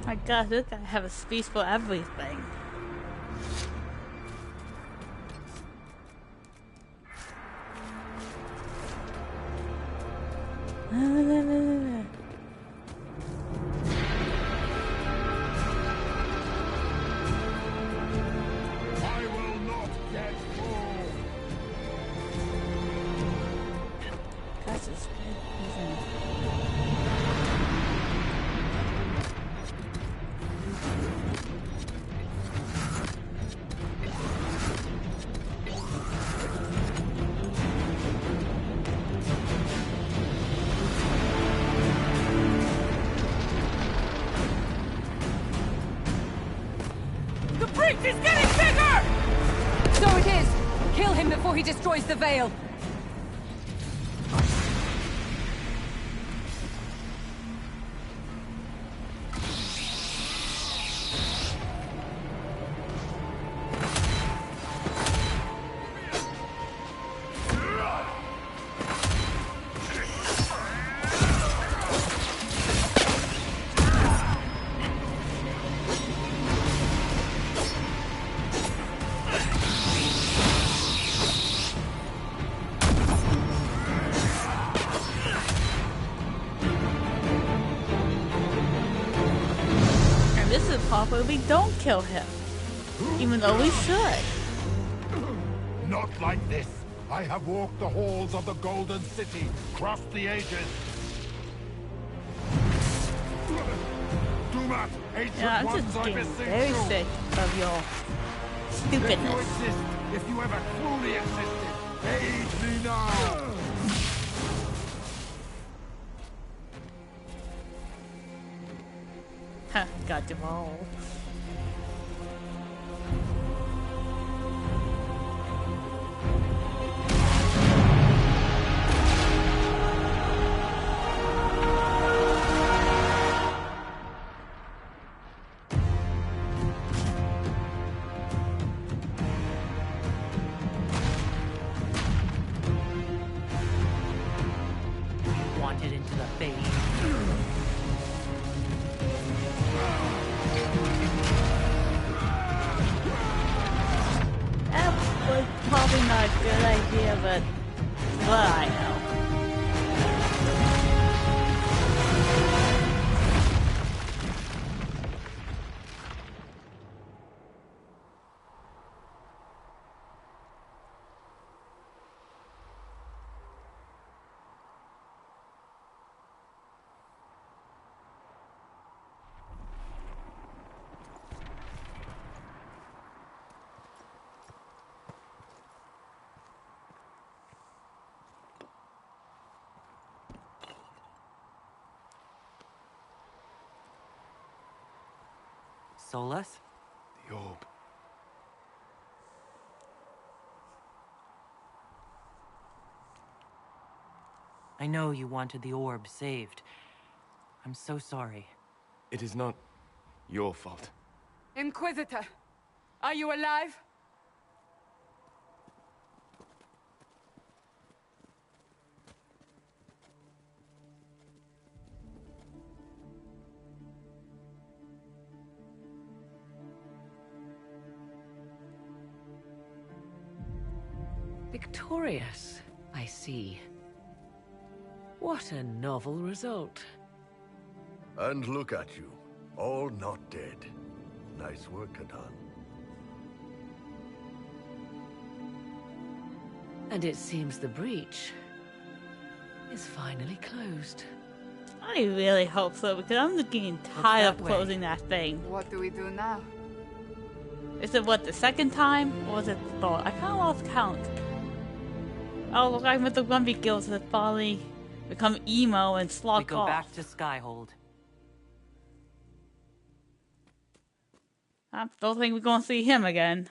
My god, this guy have a speech for everything. I will not get full! That's just The breach is getting bigger! So it is! Kill him before he destroys the veil! this is part where we don't kill him, even though we should. Not like this! I have walked the halls of the Golden City, crossed the ages. Do not, ancient Yeah, I'm ones, just I getting beseech very you. sick of your If you stupidness. exist, if you ever truly existed, aid me now! Huh, got them all. Wanted into the face. That was probably not a good idea, but what I know. Solus? The orb. I know you wanted the orb saved. I'm so sorry. It is not your fault. Inquisitor, are you alive? Victorious, I see. What a novel result. And look at you, all not dead. Nice work, Kadan. And it seems the breach is finally closed. I really hope so, because I'm getting tired of that way? closing that thing. What do we do now? Is it what, the second time? Or was it the third? I kinda lost count. Oh, look, I'm with the Grumpy Guilds that finally become emo and We slog go off. back to Skyhold. I don't think we're gonna see him again.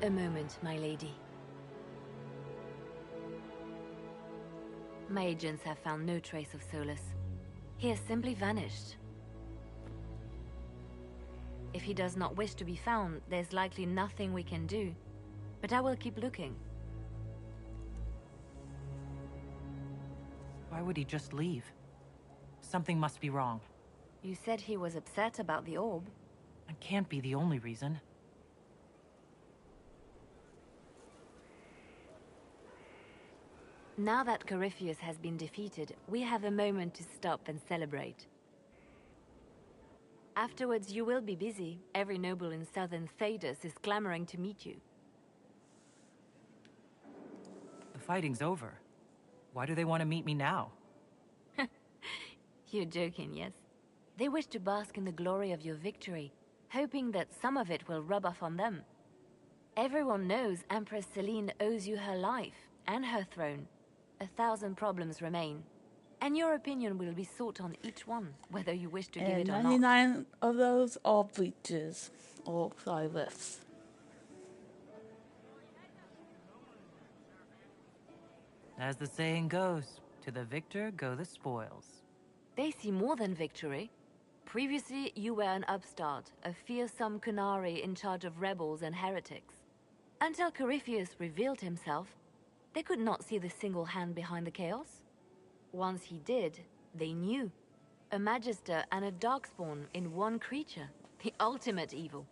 A moment, my lady. My agents have found no trace of Solus. He has simply vanished. If he does not wish to be found, there's likely nothing we can do. But I will keep looking. Why would he just leave? Something must be wrong. You said he was upset about the orb. It can't be the only reason. Now that Corypheus has been defeated, we have a moment to stop and celebrate. Afterwards, you will be busy. Every noble in southern Thedas is clamoring to meet you. The fighting's over. Why do they want to meet me now? You're joking, yes? They wish to bask in the glory of your victory, hoping that some of it will rub off on them. Everyone knows Empress Celine owes you her life and her throne. 1,000 problems remain, and your opinion will be sought on each one, whether you wish to give it or not. 99 of those are breaches, or rifts. As the saying goes, to the victor go the spoils. They see more than victory. Previously, you were an upstart, a fearsome Kunari in charge of rebels and heretics. Until Corypheus revealed himself, they could not see the single hand behind the chaos. Once he did, they knew. A Magister and a Darkspawn in one creature, the ultimate evil.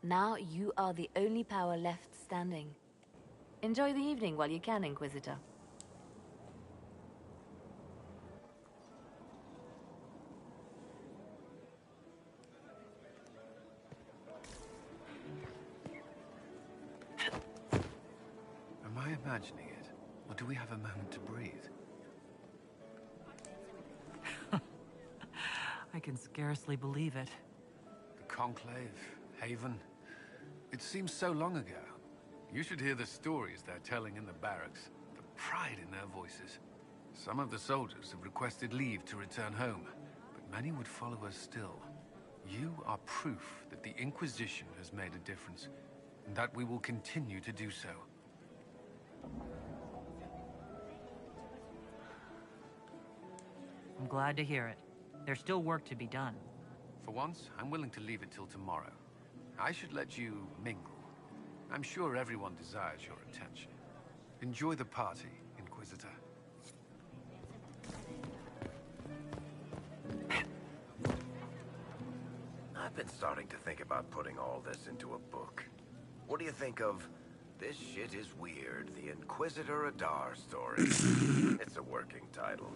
Now you are the only power left standing. Enjoy the evening while you can, Inquisitor. Am I imagining it? Or do we have a moment to breathe? I can scarcely believe it. The Conclave, Haven. It seems so long ago. You should hear the stories they're telling in the barracks. The pride in their voices. Some of the soldiers have requested leave to return home, but many would follow us still. You are proof that the Inquisition has made a difference, and that we will continue to do so. I'm glad to hear it. There's still work to be done. For once, I'm willing to leave it till tomorrow. I should let you mingle. I'm sure everyone desires your attention. Enjoy the party, Inquisitor. I've been starting to think about putting all this into a book. What do you think of This Shit Is Weird, the Inquisitor Adar story? It's a working title.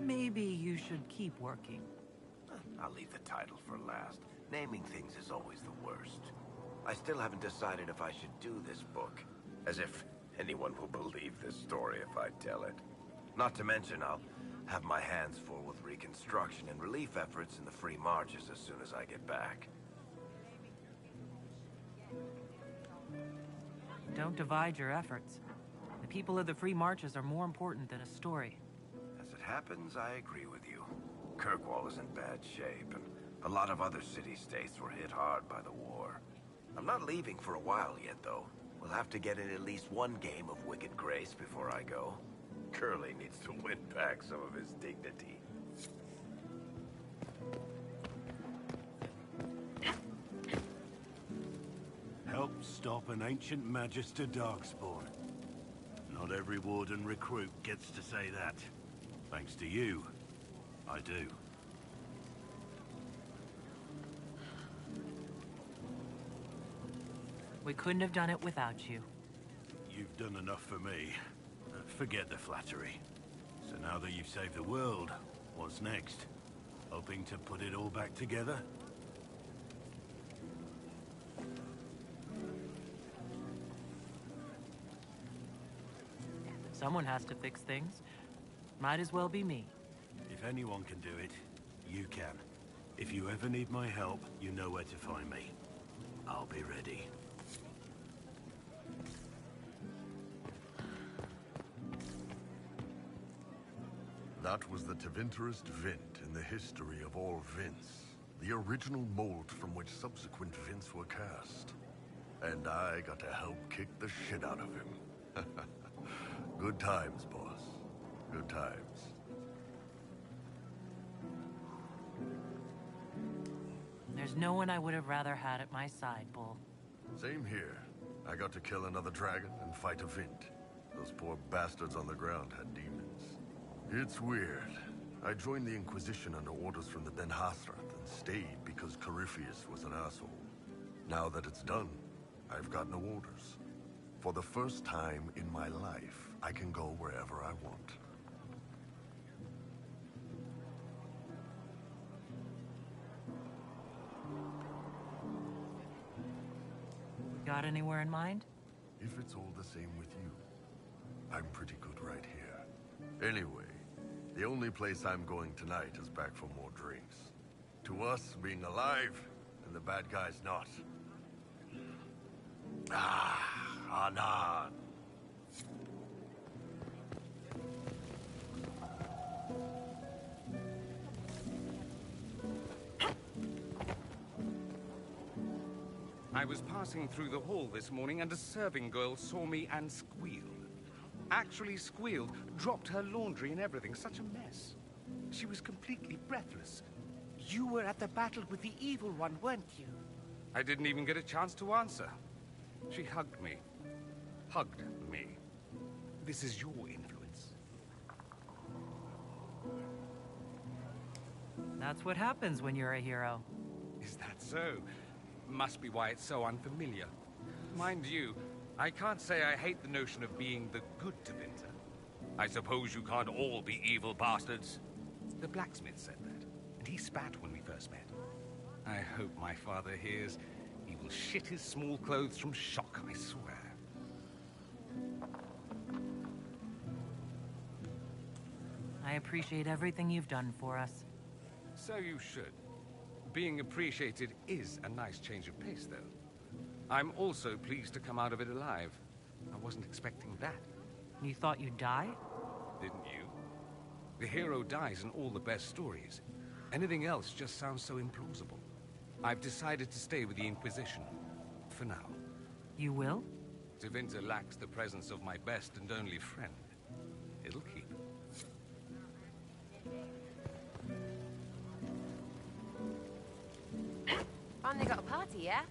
Maybe you should keep working. I'll leave the title for last. Naming things is always the worst. I still haven't decided if I should do this book. As if anyone will believe this story if I tell it. Not to mention, I'll have my hands full with reconstruction and relief efforts in the Free Marches as soon as I get back. Don't divide your efforts. The people of the Free Marches are more important than a story. As it happens, I agree with you. Kirkwall is in bad shape, and a lot of other city-states were hit hard by the war. I'm not leaving for a while yet, though. We'll have to get in at least one game of Wicked Grace before I go. Curly needs to win back some of his dignity. Help stop an ancient Magister Darkspawn. Not every Warden recruit gets to say that. Thanks to you, I do. We couldn't have done it without you. You've done enough for me. Forget the flattery. So now that you've saved the world, what's next? Hoping to put it all back together? Someone has to fix things. Might as well be me. If anyone can do it, you can. If you ever need my help, you know where to find me. I'll be ready. That was the Tevinterest Vint in the history of all Vints. The original mold from which subsequent Vince were cast. And I got to help kick the shit out of him. Good times, boss. Good times. There's no one I would have rather had at my side, Bull. Same here. I got to kill another dragon and fight a Vint. Those poor bastards on the ground had demons. It's weird. I joined the Inquisition under orders from the Ben Hathrath and stayed because Corypheus was an asshole. Now that it's done, I've got no orders. For the first time in my life, I can go wherever I want. Got anywhere in mind? If it's all the same with you, I'm pretty good right here. Anyway, the only place I'm going tonight is back for more drinks. To us, being alive, and the bad guys not. Anan. I was passing through the hall this morning and a serving girl saw me and squealed. Actually squealed, dropped her laundry and everything. Such a mess. She was completely breathless. You were at the battle with the evil one, weren't you? I didn't even get a chance to answer. She hugged me. Hugged me. This is your influence. That's what happens when you're a hero. Is that so? Must be why it's so unfamiliar. Mind you, I can't say I hate the notion of being the good Tevinter. I suppose you can't all be evil bastards. The blacksmith said that, and he spat when we first met. I hope my father hears. He will shit his small clothes from shock, I swear. I appreciate everything you've done for us. So you should. Being appreciated is a nice change of pace, though. I'm also pleased to come out of it alive. I wasn't expecting that. You thought you'd die? Didn't you? The hero dies in all the best stories. Anything else just sounds so implausible. I've decided to stay with the Inquisition. For now. You will? Tevinter lacks the presence of my best and only friend. It'll keep. Finally got a party, yeah?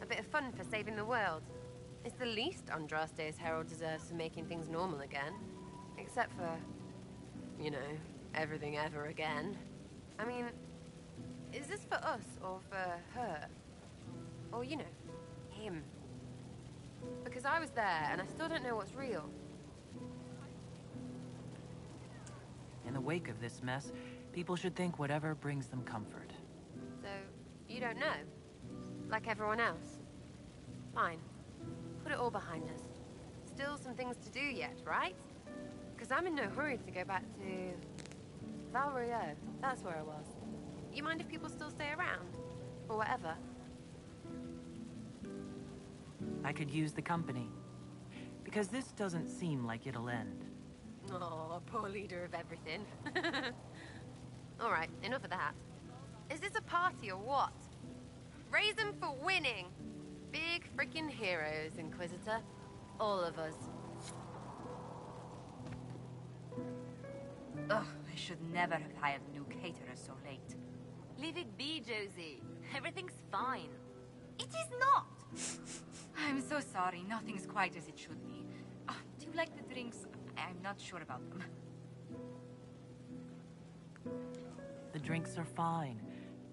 A bit of fun for saving the world. It's the least Andraste's herald deserves for making things normal again. Except for, you know, everything ever again. I mean, is this for us or for her? Or, you know, him? Because I was there and I still don't know what's real. In the wake of this mess, people should think whatever brings them comfort. So, you don't know? Like everyone else? Fine. Put it all behind us. Still some things to do yet, right? Because I'm in no hurry to go back to Val Royeaux. That's where I was. You mind if people still stay around? Or whatever? I could use the company. Because this doesn't seem like it'll end. Oh, poor leader of everything. Alright, enough of that. Is this a party or what? Raise them for winning! Big freaking heroes, Inquisitor. All of us. Ugh, I should never have hired new caterers so late. Leave it be, Josie. Everything's fine. It is not! I'm so sorry, nothing's quite as it should be. Do you like the drinks? I'm not sure about them. The drinks are fine.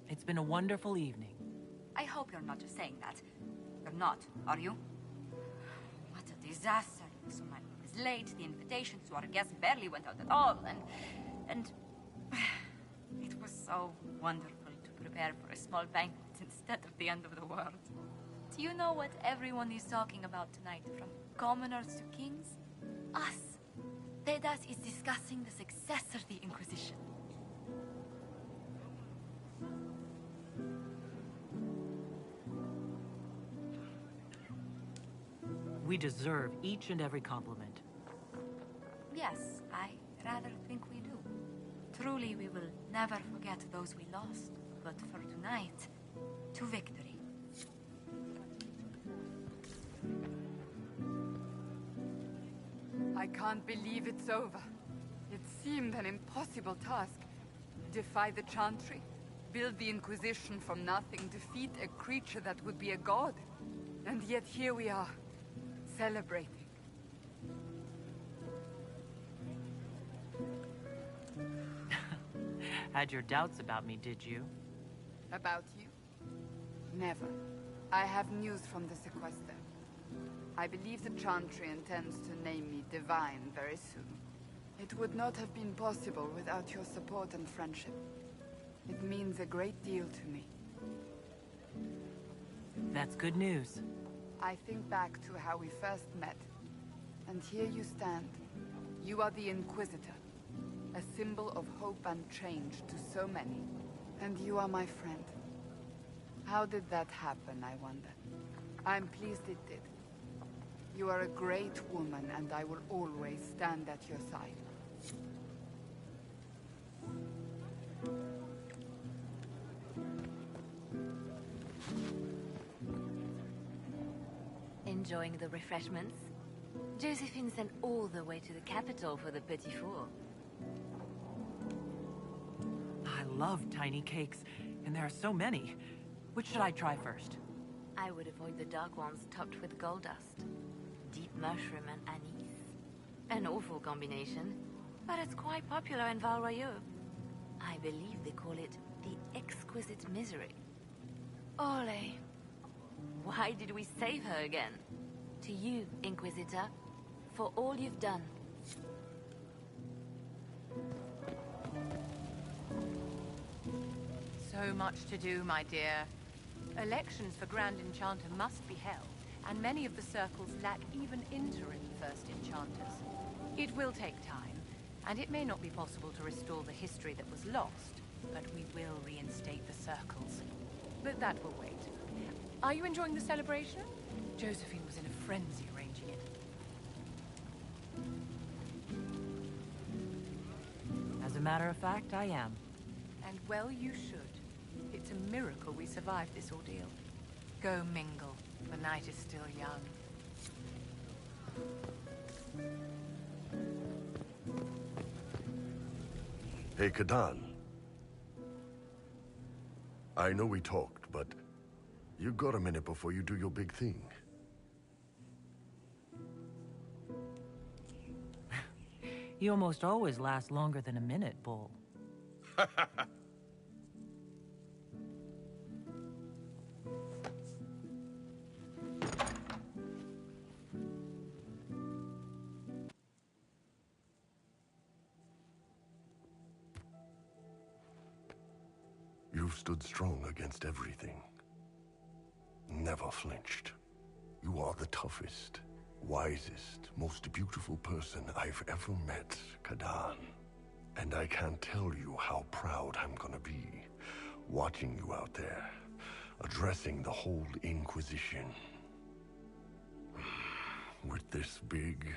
It's been a wonderful evening. I hope you're not just saying that. You're not, are you? What a disaster. So my was late, the invitations to our guests barely went out at all, and it was so wonderful to prepare for a small banquet instead of the end of the world. Do you know what everyone is talking about tonight, from commoners to kings? Us. Dedas is discussing the successor of the Inquisition. We deserve each and every compliment. Yes, I rather think we do. Truly, we will never forget those we lost. But for tonight, to victory. I can't believe it's over. It seemed an impossible task. Defy the Chantry, build the Inquisition from nothing, defeat a creature that would be a god. And yet here we are, celebrating. Had your doubts about me, did you? About you? Never. I have news from the sequester. I believe the Chantry intends to name me Divine very soon. It would not have been possible without your support and friendship. It means a great deal to me. That's good news. I think back to how we first met, and here you stand. You are the Inquisitor, a symbol of hope and change to so many. And you are my friend. How did that happen, I wonder? I'm pleased it did. You are a great woman, and I will always stand at your side. Enjoying the refreshments? Josephine sent all the way to the capital for the petit four. I love tiny cakes, and there are so many. Which should I try first? I would avoid the dark ones topped with gold dust. Deep mushroom and anise. An awful combination, but it's quite popular in Val Royeaux. I believe they call it the exquisite misery. Ole. Why did we save her again? To you, Inquisitor, for all you've done. So much to do, my dear. Elections for Grand Enchanter must be held, and many of the circles lack even interim First Enchanters. It will take time, and it may not be possible to restore the history that was lost, but we will reinstate the circles. But that will wait. Are you enjoying the celebration? Josephine was in a frenzy arranging it. As a matter of fact, I am. And well you should. It's a miracle we survived this ordeal. Go mingle. The night is still young. Hey, Kadan. I know we talked, but you got a minute before you do your big thing. You almost always last longer than a minute, Bull. You've stood strong against everything. Never flinched. You are the toughest, wisest, most beautiful person I've ever met, Kadan. And I can't tell you how proud I'm gonna be, watching you out there, addressing the whole Inquisition. With this big,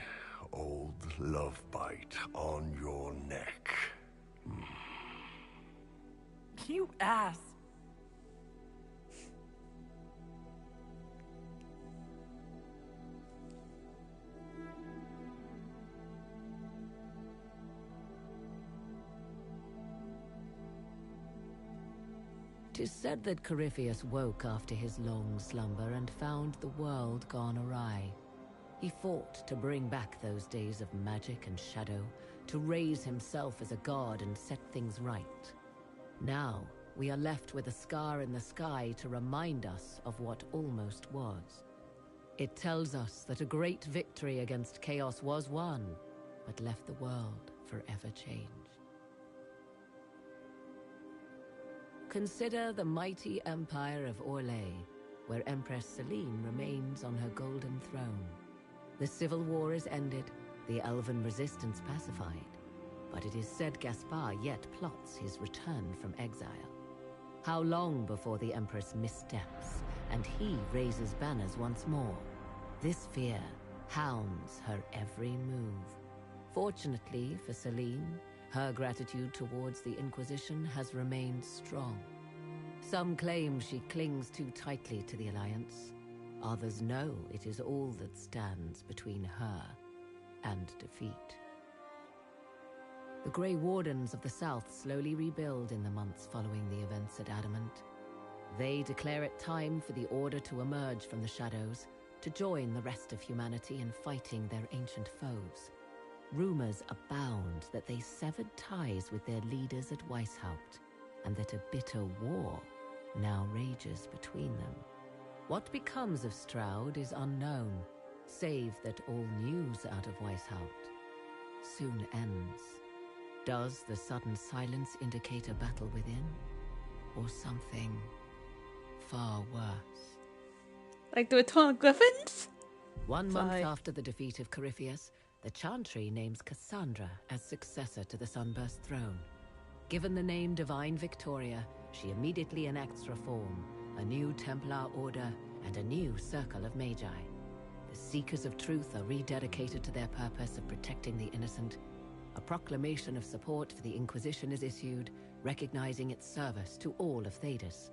old love bite on your neck. You ass! Tis said that Corypheus woke after his long slumber and found the world gone awry. He fought to bring back those days of magic and shadow, to raise himself as a god and set things right. Now, we are left with a scar in the sky to remind us of what almost was. It tells us that a great victory against chaos was won, but left the world forever changed. Consider the mighty empire of Orlais, where Empress Celine remains on her golden throne. The civil war is ended, the elven resistance pacified, but it is said Gaspar yet plots his return from exile. How long before the Empress missteps, and he raises banners once more? This fear hounds her every move. Fortunately for Celine, her gratitude towards the Inquisition has remained strong. Some claim she clings too tightly to the Alliance. Others know it is all that stands between her and defeat. The Grey Wardens of the South slowly rebuild in the months following the events at Adamant. They declare it time for the Order to emerge from the shadows, to join the rest of humanity in fighting their ancient foes. Rumors abound that they severed ties with their leaders at Weishaupt, and that a bitter war now rages between them. What becomes of Stroud is unknown, save that all news out of Weishaupt soon ends. Does the sudden silence indicate a battle within, or something far worse? Like the Return of Griffins? 1 month after the defeat of Corypheus, the Chantry names Cassandra as successor to the Sunburst throne. Given the name Divine Victoria, she immediately enacts reform, a new Templar order, and a new circle of Magi. The Seekers of Truth are rededicated to their purpose of protecting the innocent. A proclamation of support for the Inquisition is issued, recognizing its service to all of Thedas.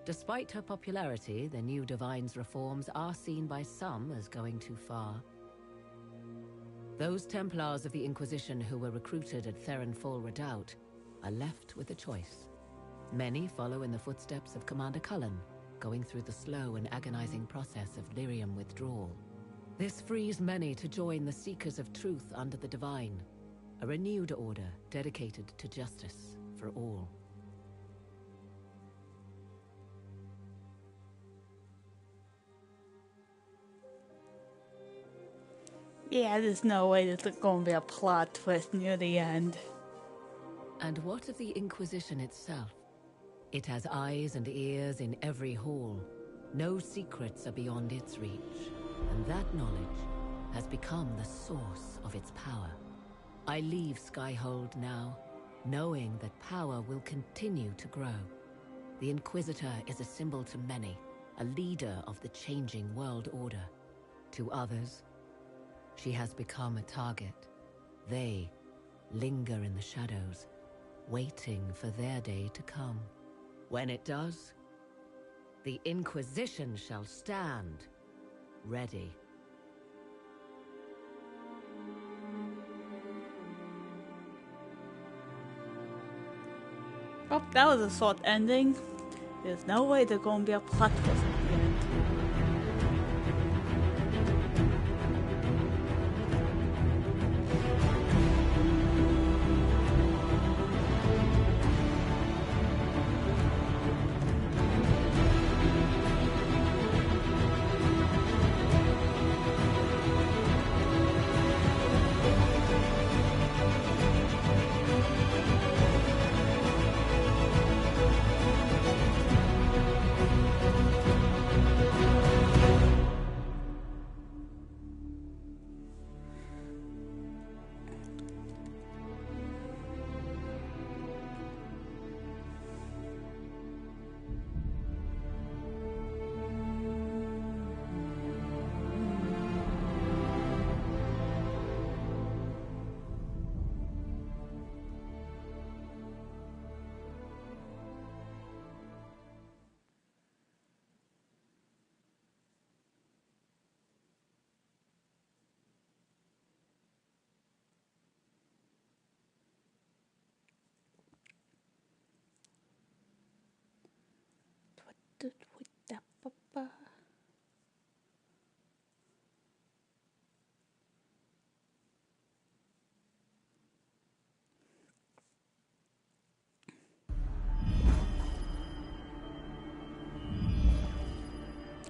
Despite her popularity, the new Divine's reforms are seen by some as going too far. Those Templars of the Inquisition who were recruited at Therenfall Redoubt are left with a choice. Many follow in the footsteps of Commander Cullen, going through the slow and agonizing process of lyrium withdrawal. This frees many to join the Seekers of Truth under the Divine, a renewed order dedicated to justice for all. Yeah, there's no way there's going to be a plot twist near the end. And what of the Inquisition itself? It has eyes and ears in every hall. No secrets are beyond its reach, and that knowledge has become the source of its power. I leave Skyhold now, knowing that power will continue to grow. The Inquisitor is a symbol to many, a leader of the changing world order. To others, she has become a target. They linger in the shadows, waiting for their day to come. When it does, the Inquisition shall stand, ready. Oh, that was a short ending. There's no way there's going to be a plot twist at the end.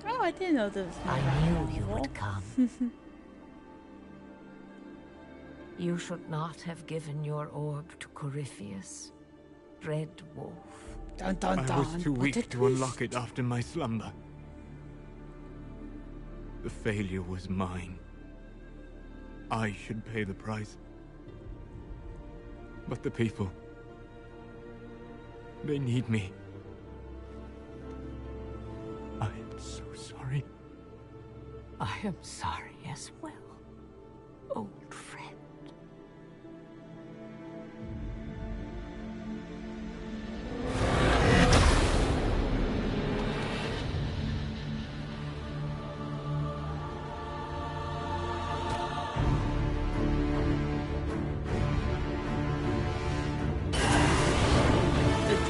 Oh, I didn't know there was I knew you would come. You should not have given your orb to Corypheus, Red Wolf. Dun, dun, I dun. was too weak to unlock it after my slumber. The failure was mine. I should pay the price. But the people... they need me. I am so sorry. I am sorry as well, old friend.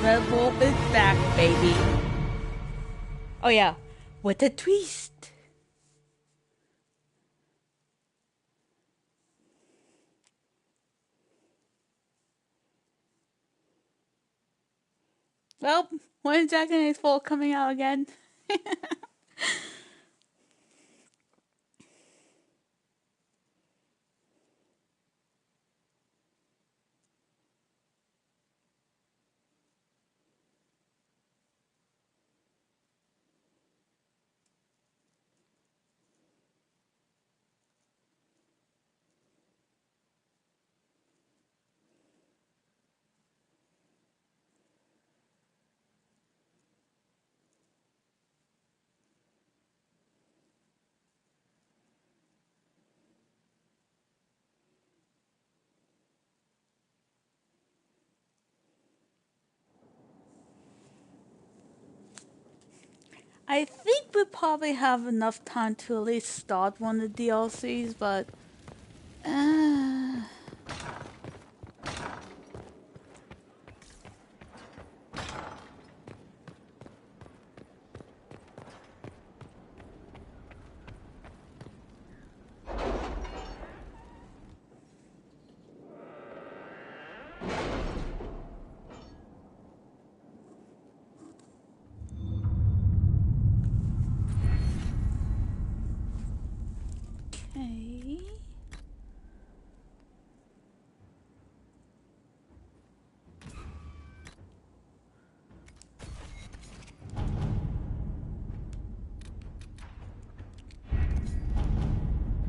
Red Wolf is back, baby. Oh yeah, with a twist. Well, when is Dragon Age 4 coming out again? I think we probably have enough time to at least start one of the DLCs, but okay.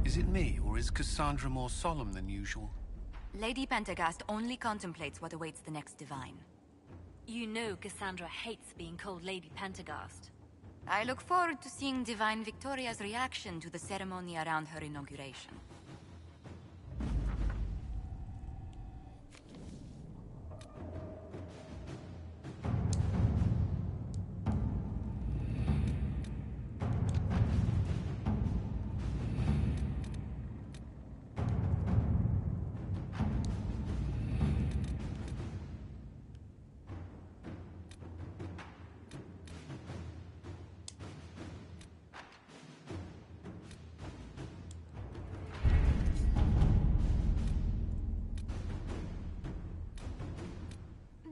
Is it me, or is Cassandra more solemn than usual? Lady Pentagast only contemplates what awaits the next divine. You know Cassandra hates being called Lady Pentagast. I look forward to seeing Divine Victoria's reaction to the ceremony around her inauguration.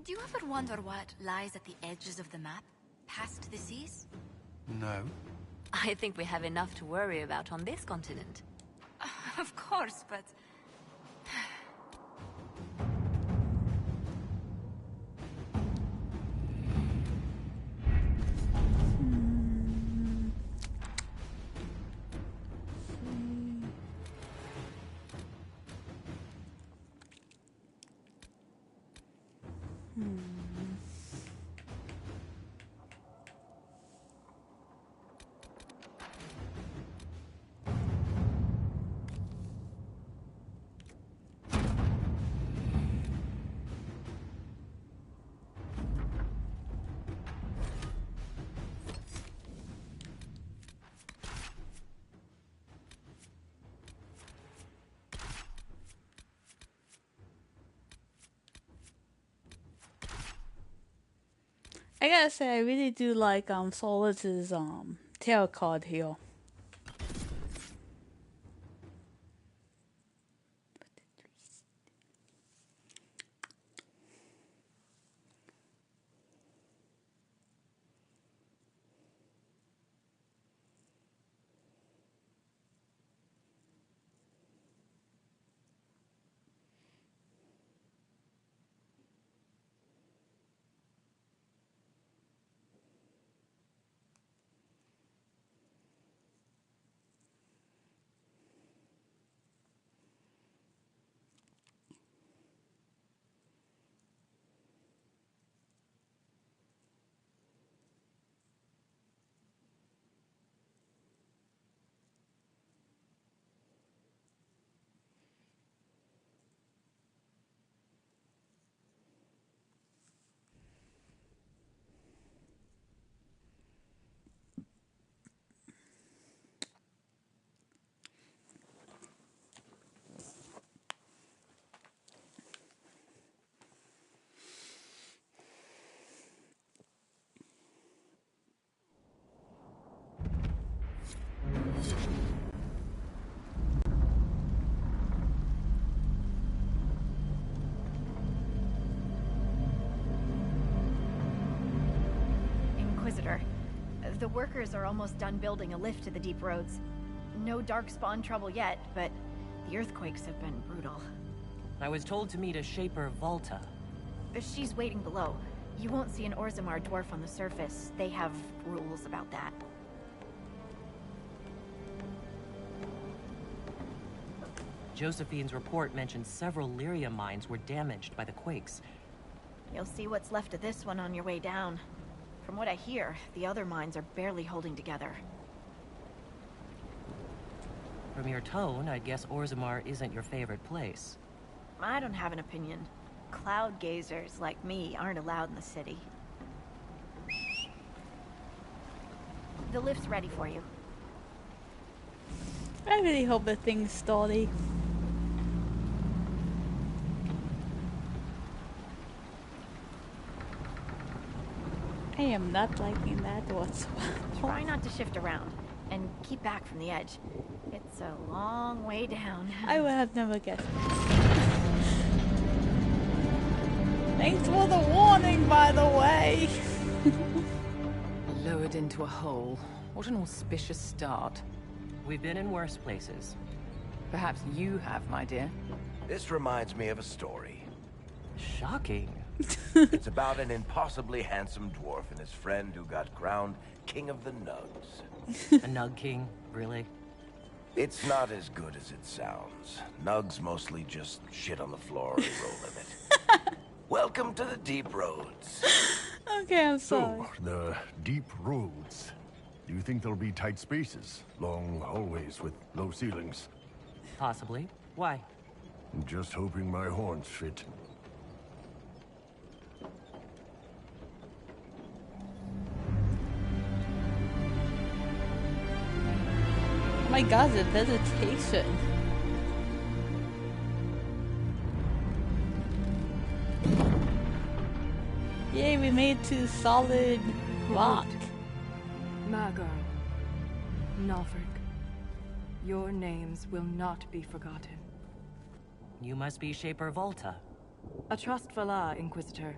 Do you ever wonder what lies at the edges of the map, past the seas? No. I think we have enough to worry about on this continent. Of course, but... I gotta say, I really do like Solus's tarot card here. The workers are almost done building a lift to the deep roads. No darkspawn trouble yet, but the earthquakes have been brutal. I was told to meet a Shaper Volta. She's waiting below. You won't see an Orzammar dwarf on the surface. They have rules about that. Josephine's report mentioned several lyrium mines were damaged by the quakes. You'll see what's left of this one on your way down. From what I hear, the other mines are barely holding together. From your tone, I'd guess Orzammar isn't your favorite place. I don't have an opinion. Cloud gazers like me aren't allowed in the city. The lift's ready for you. I really hope the thing's sturdy. I am not liking that whatsoever. Try not to shift around, and keep back from the edge. It's a long way down. I would have never guessed. Thanks for the warning, by the way. Lowered into a hole. What an auspicious start. We've been in worse places. Perhaps you have, my dear. This reminds me of a story. Shocking. It's about an impossibly handsome dwarf and his friend who got crowned King of the Nugs. A Nug King, really? It's not as good as it sounds. Nugs mostly just shit on the floor and roll in it. Welcome to the Deep Roads. Okay, I'm sorry. So, the Deep Roads. Do you think there'll be tight spaces? Long hallways with low ceilings? Possibly. Why? I'm just hoping my horns fit. Oh my god, the vegetation. Yay, we made to solid rock. Magar, Nalfric, your names will not be forgotten. You must be Shaper Volta. A trust Valar, Inquisitor.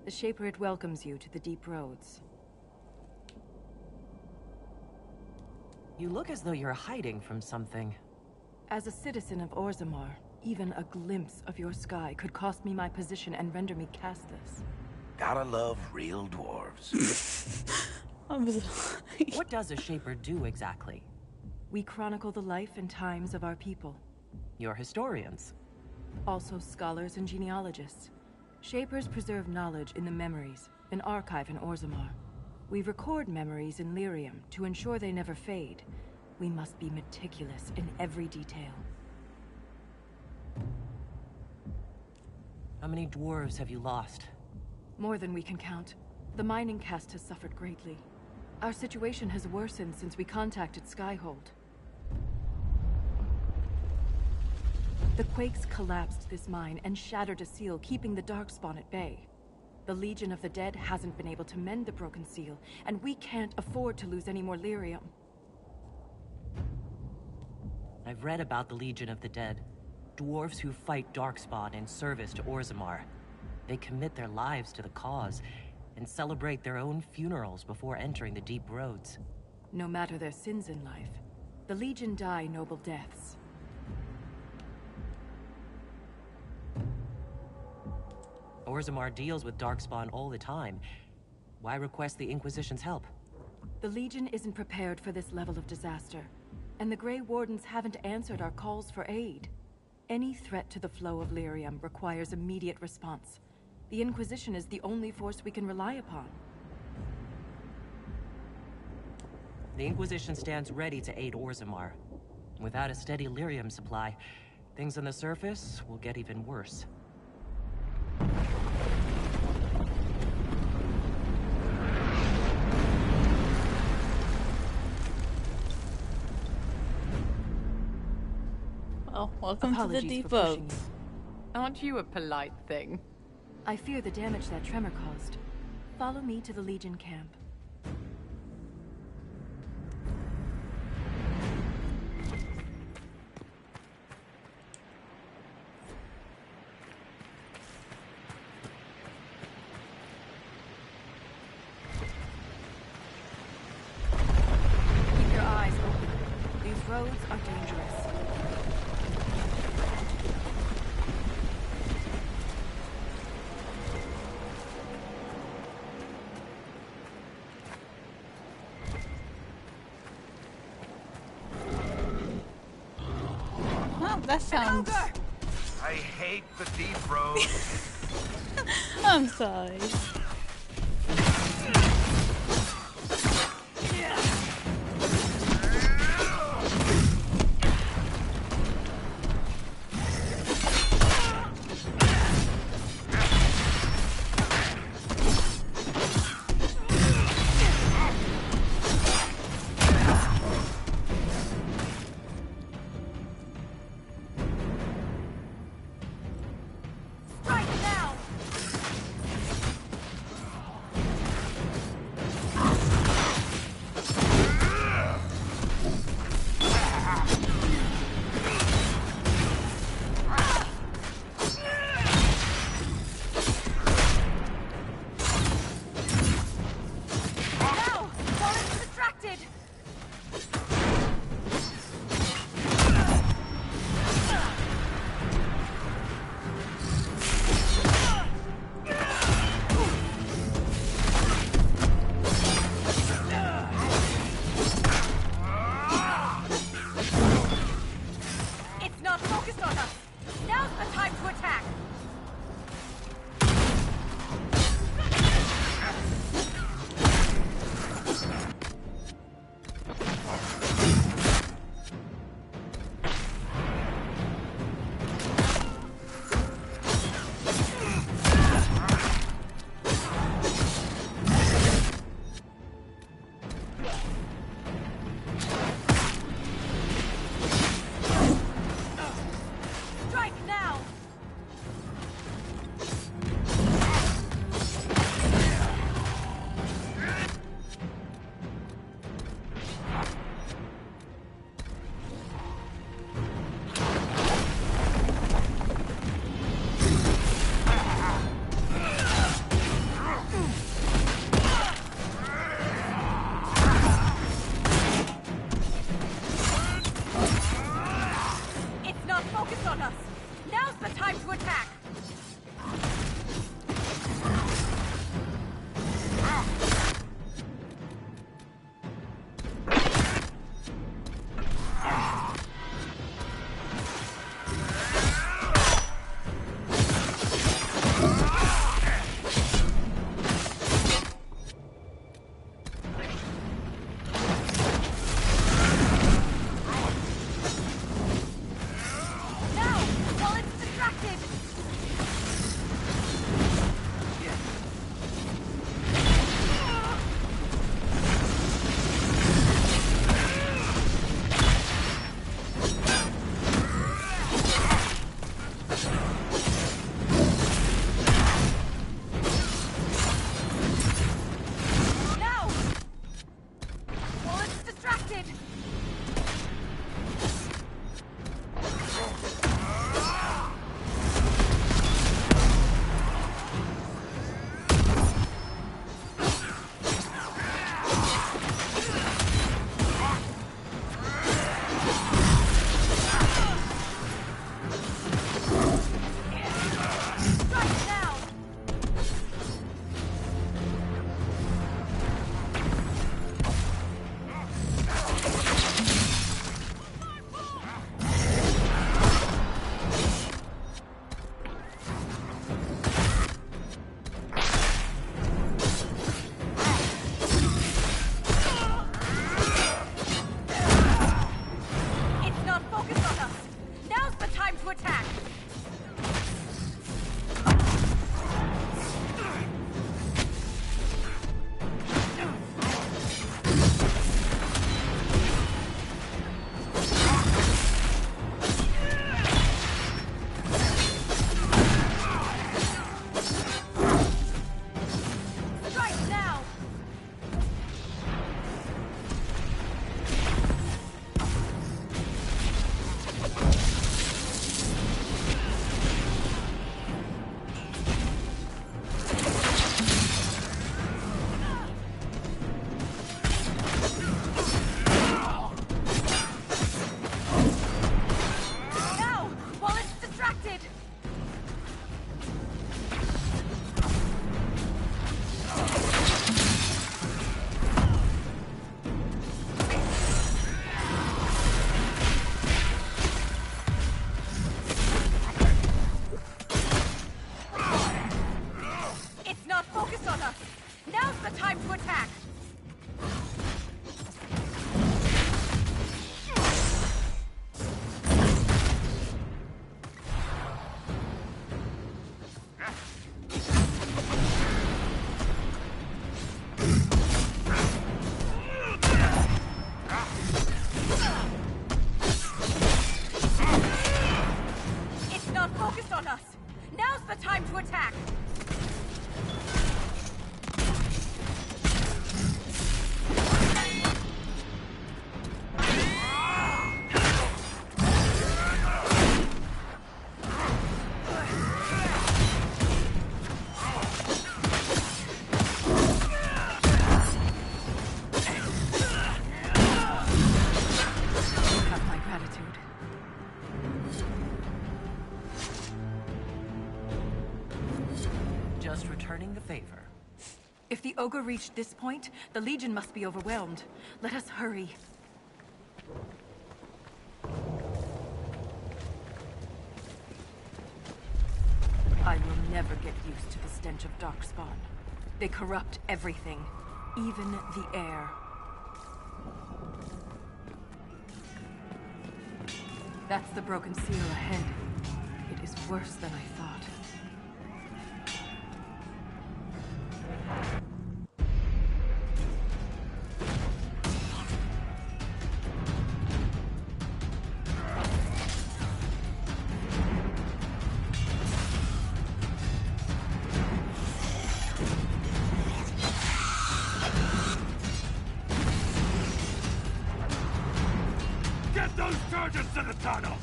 The Shaper it welcomes you to the Deep Roads. You look as though you're hiding from something. As a citizen of Orzammar, even a glimpse of your sky could cost me my position and render me castless. Gotta love real dwarves. I'm sorry. What does a Shaper do exactly? We chronicle the life and times of our people. You're historians. Also scholars and genealogists. Shapers preserve knowledge in the memories, an archive in Orzammar. We record memories in Lyrium to ensure they never fade. We must be meticulous in every detail. How many dwarves have you lost? More than we can count. The mining caste has suffered greatly. Our situation has worsened since we contacted Skyhold. The quakes collapsed this mine and shattered a seal, keeping the Darkspawn at bay. The Legion of the Dead hasn't been able to mend the broken seal, and we can't afford to lose any more lyrium. I've read about the Legion of the Dead. Dwarves who fight Darkspawn in service to Orzammar. They commit their lives to the cause, and celebrate their own funerals before entering the Deep Roads. No matter their sins in life, the Legion die noble deaths. Orzammar deals with Darkspawn all the time. Why request the Inquisition's help? The Legion isn't prepared for this level of disaster, and the Grey Wardens haven't answered our calls for aid. Any threat to the flow of lyrium requires immediate response. The Inquisition is the only force we can rely upon. The Inquisition stands ready to aid Orzammar. Without a steady lyrium supply, things on the surface will get even worse. Well, welcome to the Deep Roads. Roads. Aren't you a polite thing? I fear the damage that tremor caused. Follow me to the Legion camp. Well, that sounds... I hate the deep road. I'm sorry. time to attack! Just returning the favor. If the ogre reached this point, the Legion must be overwhelmed. Let us hurry. I will never get used to the stench of Darkspawn. They corrupt everything, even the air. That's the broken seal ahead. It is worse than I thought. Get those charges to the tunnels!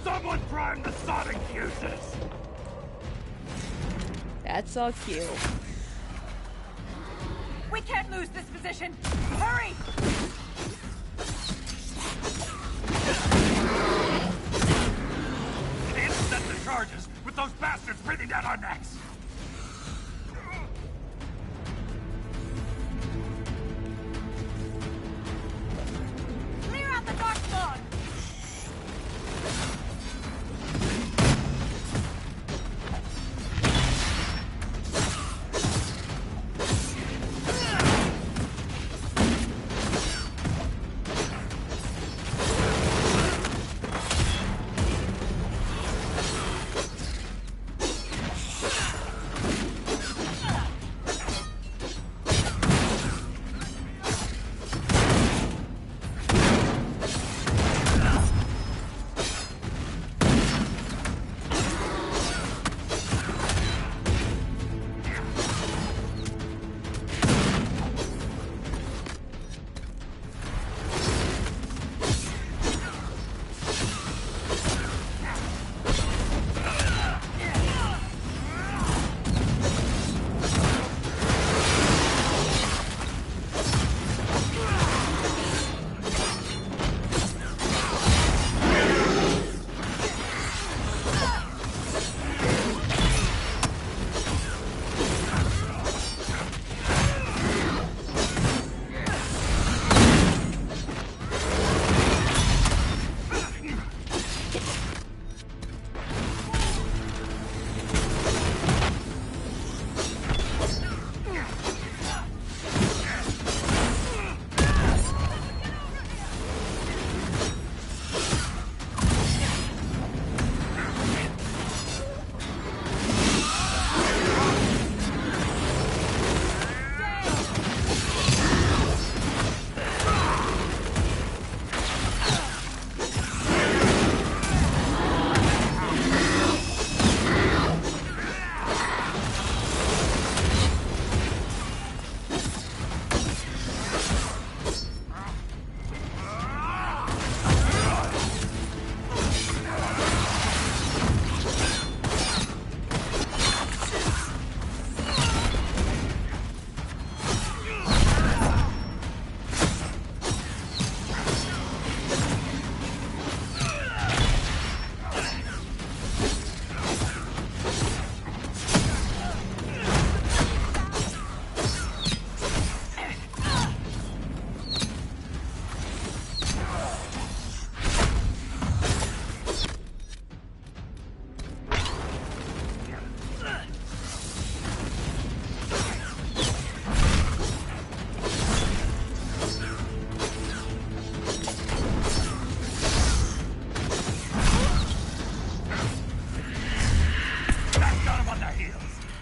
Someone prime the sonic fuses! That's so cute. We can't lose this position! Hurry! Can't set the charges with those bastards breathing down our necks! Clear out the Darkspawn!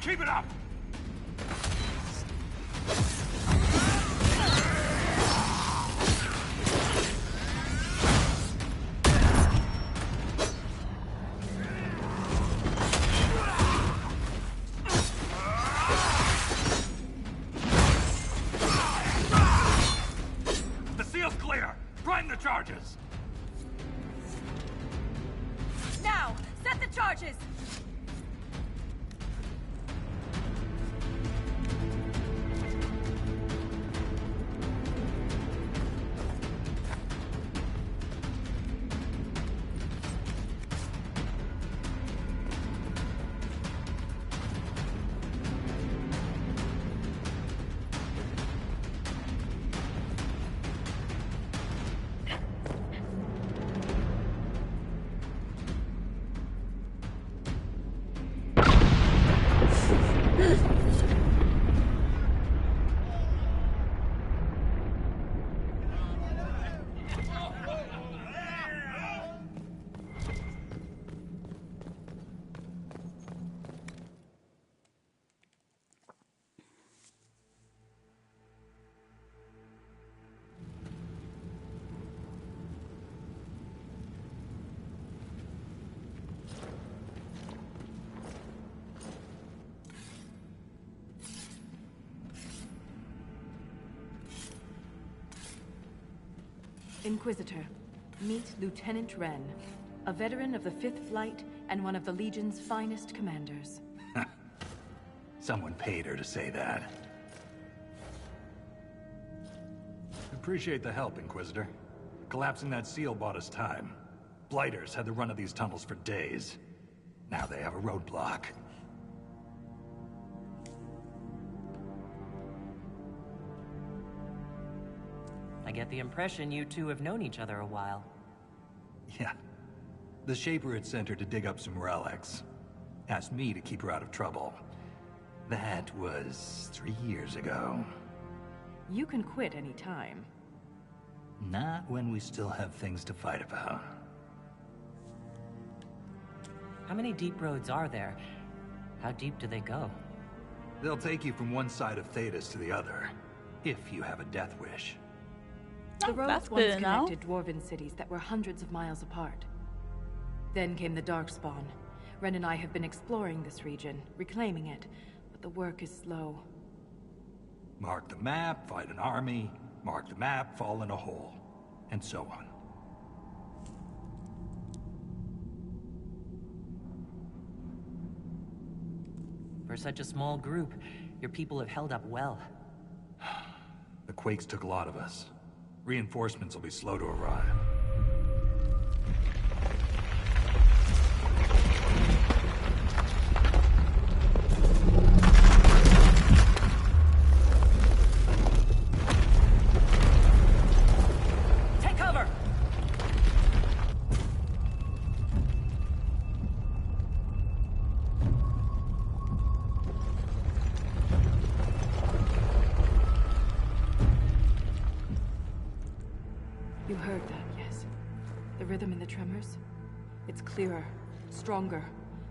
Keep it up! The seal's clear! Bring the charges! Now, set the charges! Inquisitor, meet Lieutenant Wren, a veteran of the 5th Flight and one of the Legion's finest commanders. Someone paid her to say that. Appreciate the help, Inquisitor. Collapsing that seal bought us time. Blighters had the run of these tunnels for days. Now they have a roadblock. I get the impression you two have known each other a while. Yeah. The Shaper had sent her to dig up some relics. Asked me to keep her out of trouble. That was 3 years ago. You can quit any time. Not when we still have things to fight about. How many deep roads are there? How deep do they go? They'll take you from one side of Thetis to the other, if you have a death wish. The roads once connected dwarven cities that were hundreds of miles apart. Then came the Darkspawn. Ren and I have been exploring this region, reclaiming it, but the work is slow. Mark the map, fight an army. Mark the map, fall in a hole. And so on. For such a small group, your people have held up well. The quakes took a lot of us. Reinforcements will be slow to arrive. Take cover! You heard that, yes? The rhythm in the tremors? It's clearer, stronger,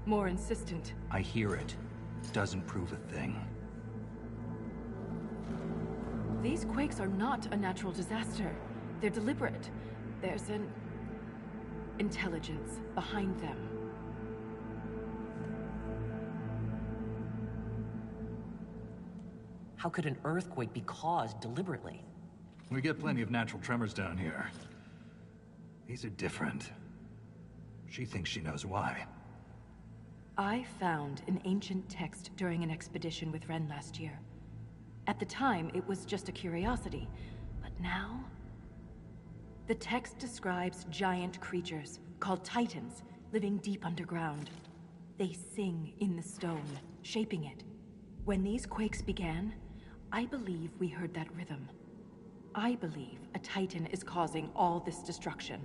more insistent. I hear it. Doesn't prove a thing. These quakes are not a natural disaster. They're deliberate. There's an intelligence behind them. How could an earthquake be caused deliberately? We get plenty of natural tremors down here. These are different. She thinks she knows why. I found an ancient text during an expedition with Ren last year. At the time, it was just a curiosity, but now... The text describes giant creatures, called Titans, living deep underground. They sing in the stone, shaping it. When these quakes began, I believe we heard that rhythm. I believe a Titan is causing all this destruction.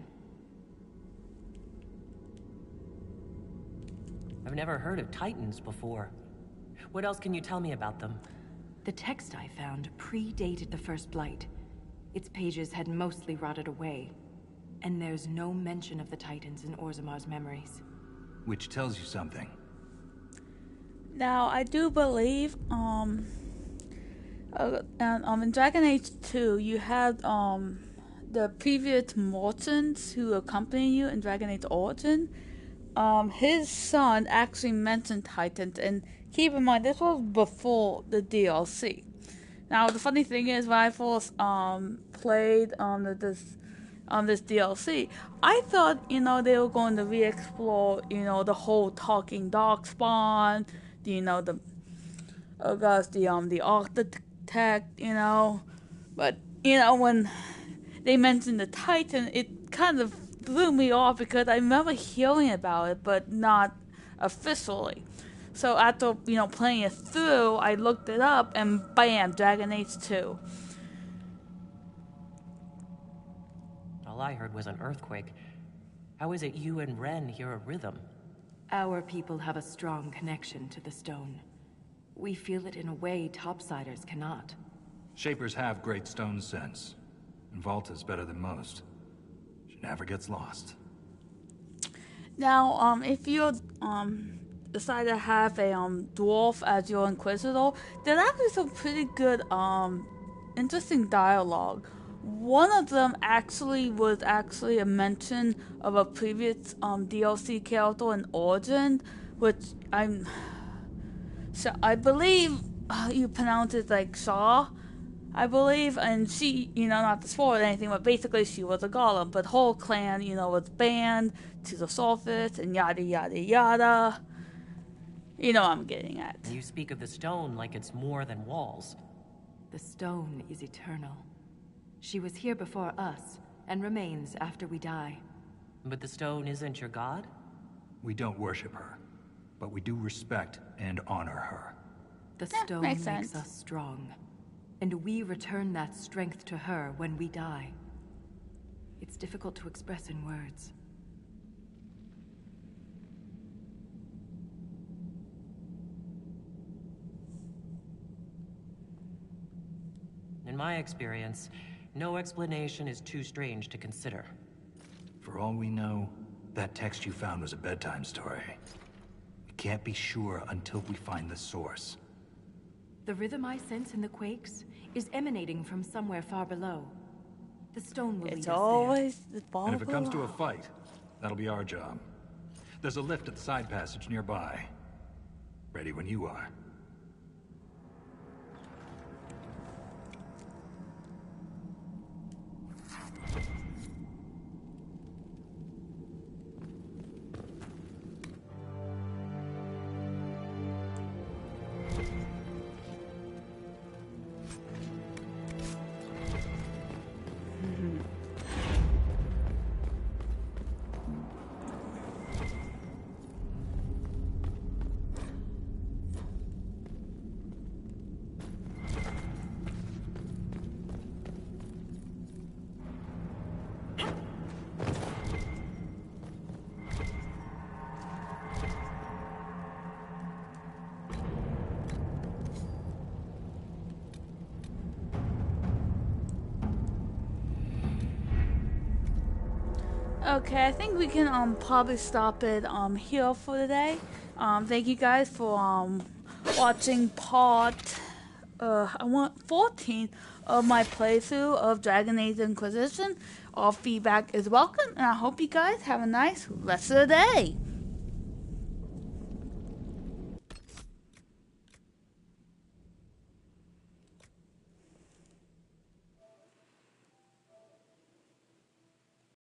I've never heard of Titans before. What else can you tell me about them? The text I found predated the First Blight. Its pages had mostly rotted away. And there's no mention of the Titans in Orzamar's memories. Which tells you something. Now, I do believe, in Dragon Age 2, you had, the previous merchants who accompany you in Dragon Age Origin. His son actually mentioned Titans, and keep in mind, this was before the DLC. Now, the funny thing is, when I first, played, this DLC, I thought, they were going to re-explore, the whole talking darkspawn, the architect, but, when they mentioned the Titan, it kind of threw me off because I remember hearing about it, but not officially. So after, playing it through, I looked it up, and bam, Dragon Age 2. All I heard was an earthquake. How is it you and Ren hear a rhythm? Our people have a strong connection to the stone. We feel it in a way topsiders cannot. Shapers have great stone sense. And Volta's better than most. She never gets lost. Now, if you decide to have a dwarf as your Inquisitor, there's actually some pretty good interesting dialogue. One of them was a mention of a previous DLC character in Origin, which I believe you pronounce it like Shaw, I believe, and she, not to spoil anything, but basically she was a golem, but whole clan, was banned to the surface, and yada yada yada. You know what I'm getting at. You speak of the stone like it's more than walls. The stone is eternal. She was here before us, and remains after we die. But the stone isn't your god? We don't worship her, but we do respect and honor her. The stone makes us strong, and we return that strength to her when we die. It's difficult to express in words. In my experience, no explanation is too strange to consider. For all we know, that text you found was a bedtime story. We can't be sure until we find the source. The rhythm I sense in the quakes is emanating from somewhere far below. The stone will lead us there. It's always the far below. And if it comes to a fight, that'll be our job. There's a lift at the side passage nearby. Ready when you are. Okay, I think we can probably stop it here for today. Thank you guys for watching part 14 of my playthrough of Dragon Age Inquisition. All feedback is welcome, and I hope you guys have a nice rest of the day.